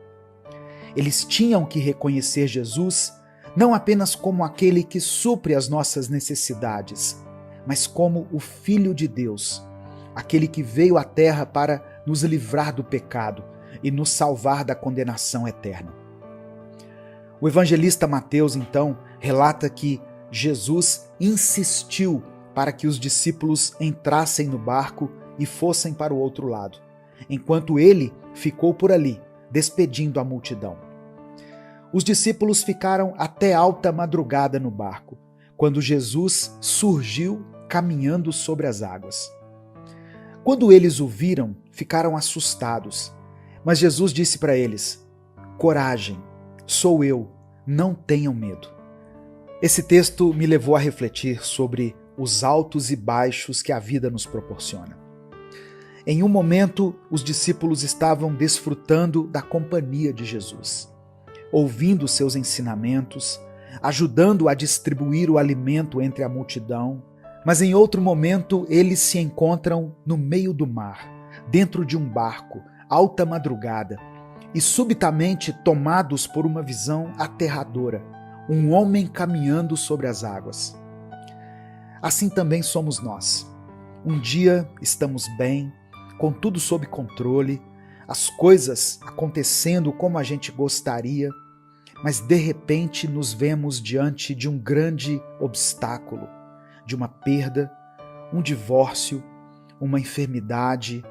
Eles tinham que reconhecer Jesus não apenas como aquele que supre as nossas necessidades, mas como o Filho de Deus, aquele que veio à terra para nos livrar do pecado e nos salvar da condenação eterna. O evangelista Mateus, então, relata que Jesus insistiu para que os discípulos entrassem no barco e fossem para o outro lado, enquanto ele ficou por ali, despedindo a multidão. Os discípulos ficaram até alta madrugada no barco, quando Jesus surgiu caminhando sobre as águas. Quando eles o viram, ficaram assustados, mas Jesus disse para eles: coragem, sou eu, não tenham medo. Esse texto me levou a refletir sobre os altos e baixos que a vida nos proporciona. Em um momento, os discípulos estavam desfrutando da companhia de Jesus, ouvindo seus ensinamentos, ajudando a distribuir o alimento entre a multidão, mas em outro momento eles se encontram no meio do mar, dentro de um barco, alta madrugada, e subitamente tomados por uma visão aterradora, um homem caminhando sobre as águas. Assim também somos nós. Um dia estamos bem, com tudo sob controle, as coisas acontecendo como a gente gostaria, mas de repente nos vemos diante de um grande obstáculo, de uma perda, um divórcio, uma enfermidade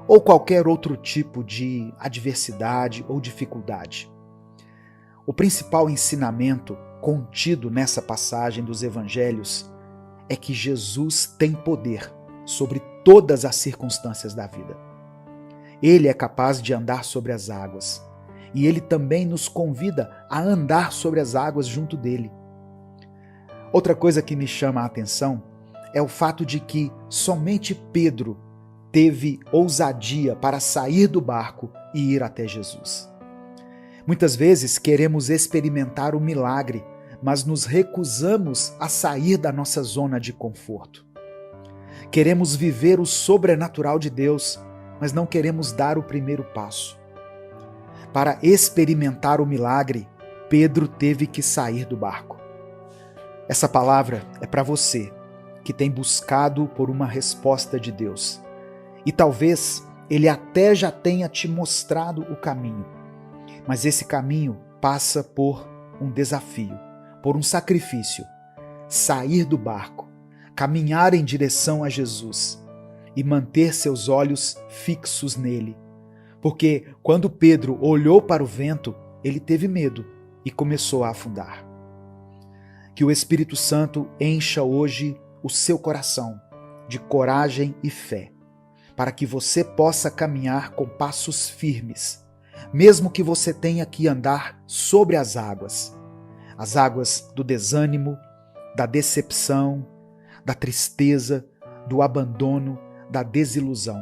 ou qualquer outro tipo de adversidade ou dificuldade. O principal ensinamento contido nessa passagem dos evangelhos é que Jesus tem poder sobre todas as circunstâncias da vida. Ele é capaz de andar sobre as águas e ele também nos convida a andar sobre as águas junto dele. Outra coisa que me chama a atenção é o fato de que somente Pedro teve ousadia para sair do barco e ir até Jesus. Muitas vezes queremos experimentar o milagre, mas nos recusamos a sair da nossa zona de conforto. Queremos viver o sobrenatural de Deus, mas não queremos dar o primeiro passo. Para experimentar o milagre, Pedro teve que sair do barco. Essa palavra é para você que tem buscado por uma resposta de Deus. E talvez ele até já tenha te mostrado o caminho. Mas esse caminho passa por um desafio, por um sacrifício. Sair do barco, caminhar em direção a Jesus e manter seus olhos fixos nele. Porque quando Pedro olhou para o vento, ele teve medo e começou a afundar. Que o Espírito Santo encha hoje o seu coração de coragem e fé, para que você possa caminhar com passos firmes, mesmo que você tenha que andar sobre as águas do desânimo, da decepção, da tristeza, do abandono, da desilusão.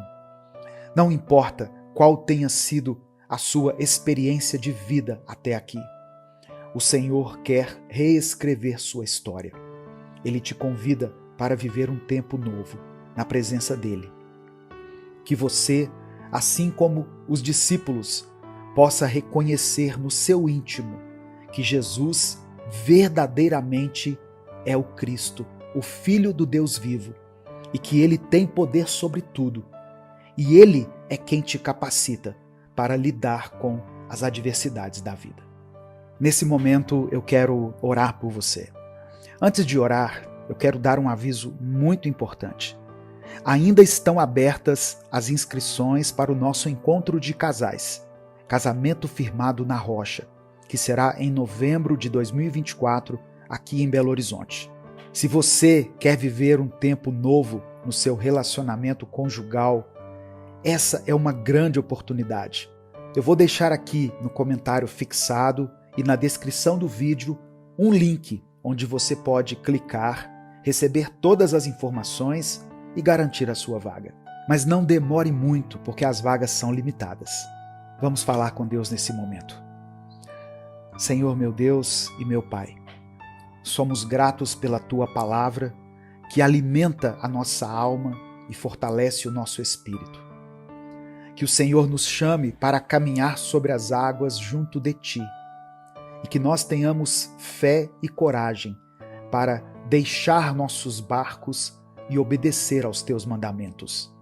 Não importa qual tenha sido a sua experiência de vida até aqui. O Senhor quer reescrever sua história. Ele te convida para viver um tempo novo na presença dele. Que você, assim como os discípulos, possa reconhecer no seu íntimo que Jesus verdadeiramente é o Cristo, o Filho do Deus vivo, e que ele tem poder sobre tudo. E ele é quem te capacita para lidar com as adversidades da vida. Nesse momento eu quero orar por você. Antes de orar, eu quero dar um aviso muito importante. Ainda estão abertas as inscrições para o nosso encontro de casais, Casamento Firmado na Rocha, que será em novembro de 2024, aqui em Belo Horizonte. Se você quer viver um tempo novo no seu relacionamento conjugal, essa é uma grande oportunidade. Eu vou deixar aqui no comentário fixado e na descrição do vídeo um link onde você pode clicar, receber todas as informações e garantir a sua vaga. Mas não demore muito, porque as vagas são limitadas. Vamos falar com Deus nesse momento. Senhor, meu Deus e meu Pai, somos gratos pela Tua palavra que alimenta a nossa alma e fortalece o nosso espírito. Que o Senhor nos chame para caminhar sobre as águas junto de Ti e que nós tenhamos fé e coragem para deixar nossos barcos e obedecer aos Teus mandamentos.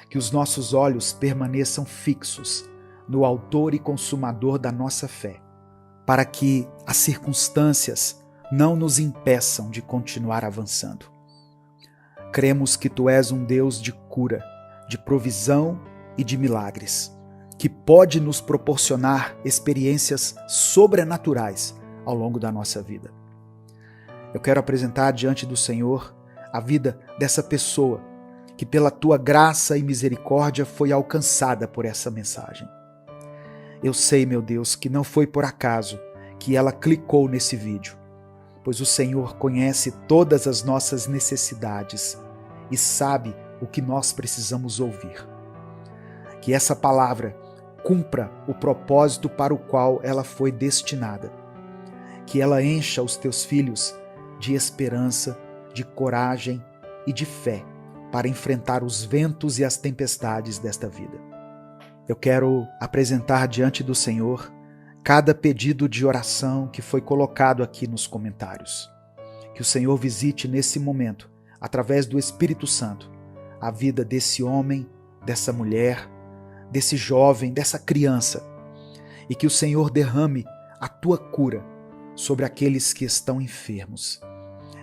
Que os nossos olhos permaneçam fixos no Autor e Consumador da nossa fé, para que as circunstâncias não nos impeçam de continuar avançando. Cremos que Tu és um Deus de cura, de provisão e de milagres, que pode nos proporcionar experiências sobrenaturais ao longo da nossa vida. Eu quero apresentar diante do Senhor a vida dessa pessoa que pela Tua graça e misericórdia foi alcançada por essa mensagem. Eu sei, meu Deus, que não foi por acaso que ela clicou nesse vídeo, pois o Senhor conhece todas as nossas necessidades e sabe o que nós precisamos ouvir. Que essa palavra cumpra o propósito para o qual ela foi destinada. Que ela encha os Teus filhos de esperança, de coragem e de fé para enfrentar os ventos e as tempestades desta vida. Eu quero apresentar diante do Senhor cada pedido de oração que foi colocado aqui nos comentários. Que o Senhor visite nesse momento, através do Espírito Santo, a vida desse homem, dessa mulher, desse jovem, dessa criança, e que o Senhor derrame a Tua cura sobre aqueles que estão enfermos.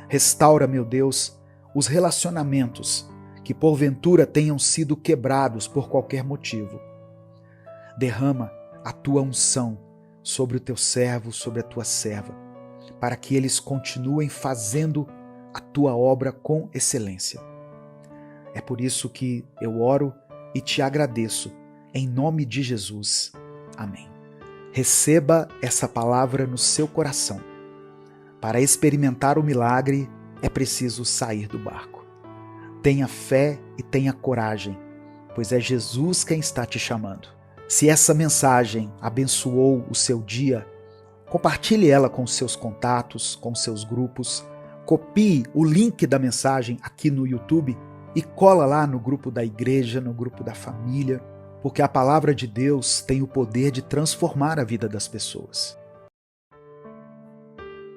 Restaura, meu Deus, os relacionamentos que porventura tenham sido quebrados por qualquer motivo. Derrama a Tua unção sobre o Teu servo, sobre a Tua serva, para que eles continuem fazendo a Tua obra com excelência. É por isso que eu oro e Te agradeço, em nome de Jesus. Amém. Receba essa palavra no seu coração. Para experimentar o milagre, é preciso sair do barco. Tenha fé e tenha coragem, pois é Jesus quem está te chamando. Se essa mensagem abençoou o seu dia, compartilhe ela com seus contatos, com seus grupos, copie o link da mensagem aqui no YouTube e cola lá no grupo da igreja, no grupo da família, porque a palavra de Deus tem o poder de transformar a vida das pessoas.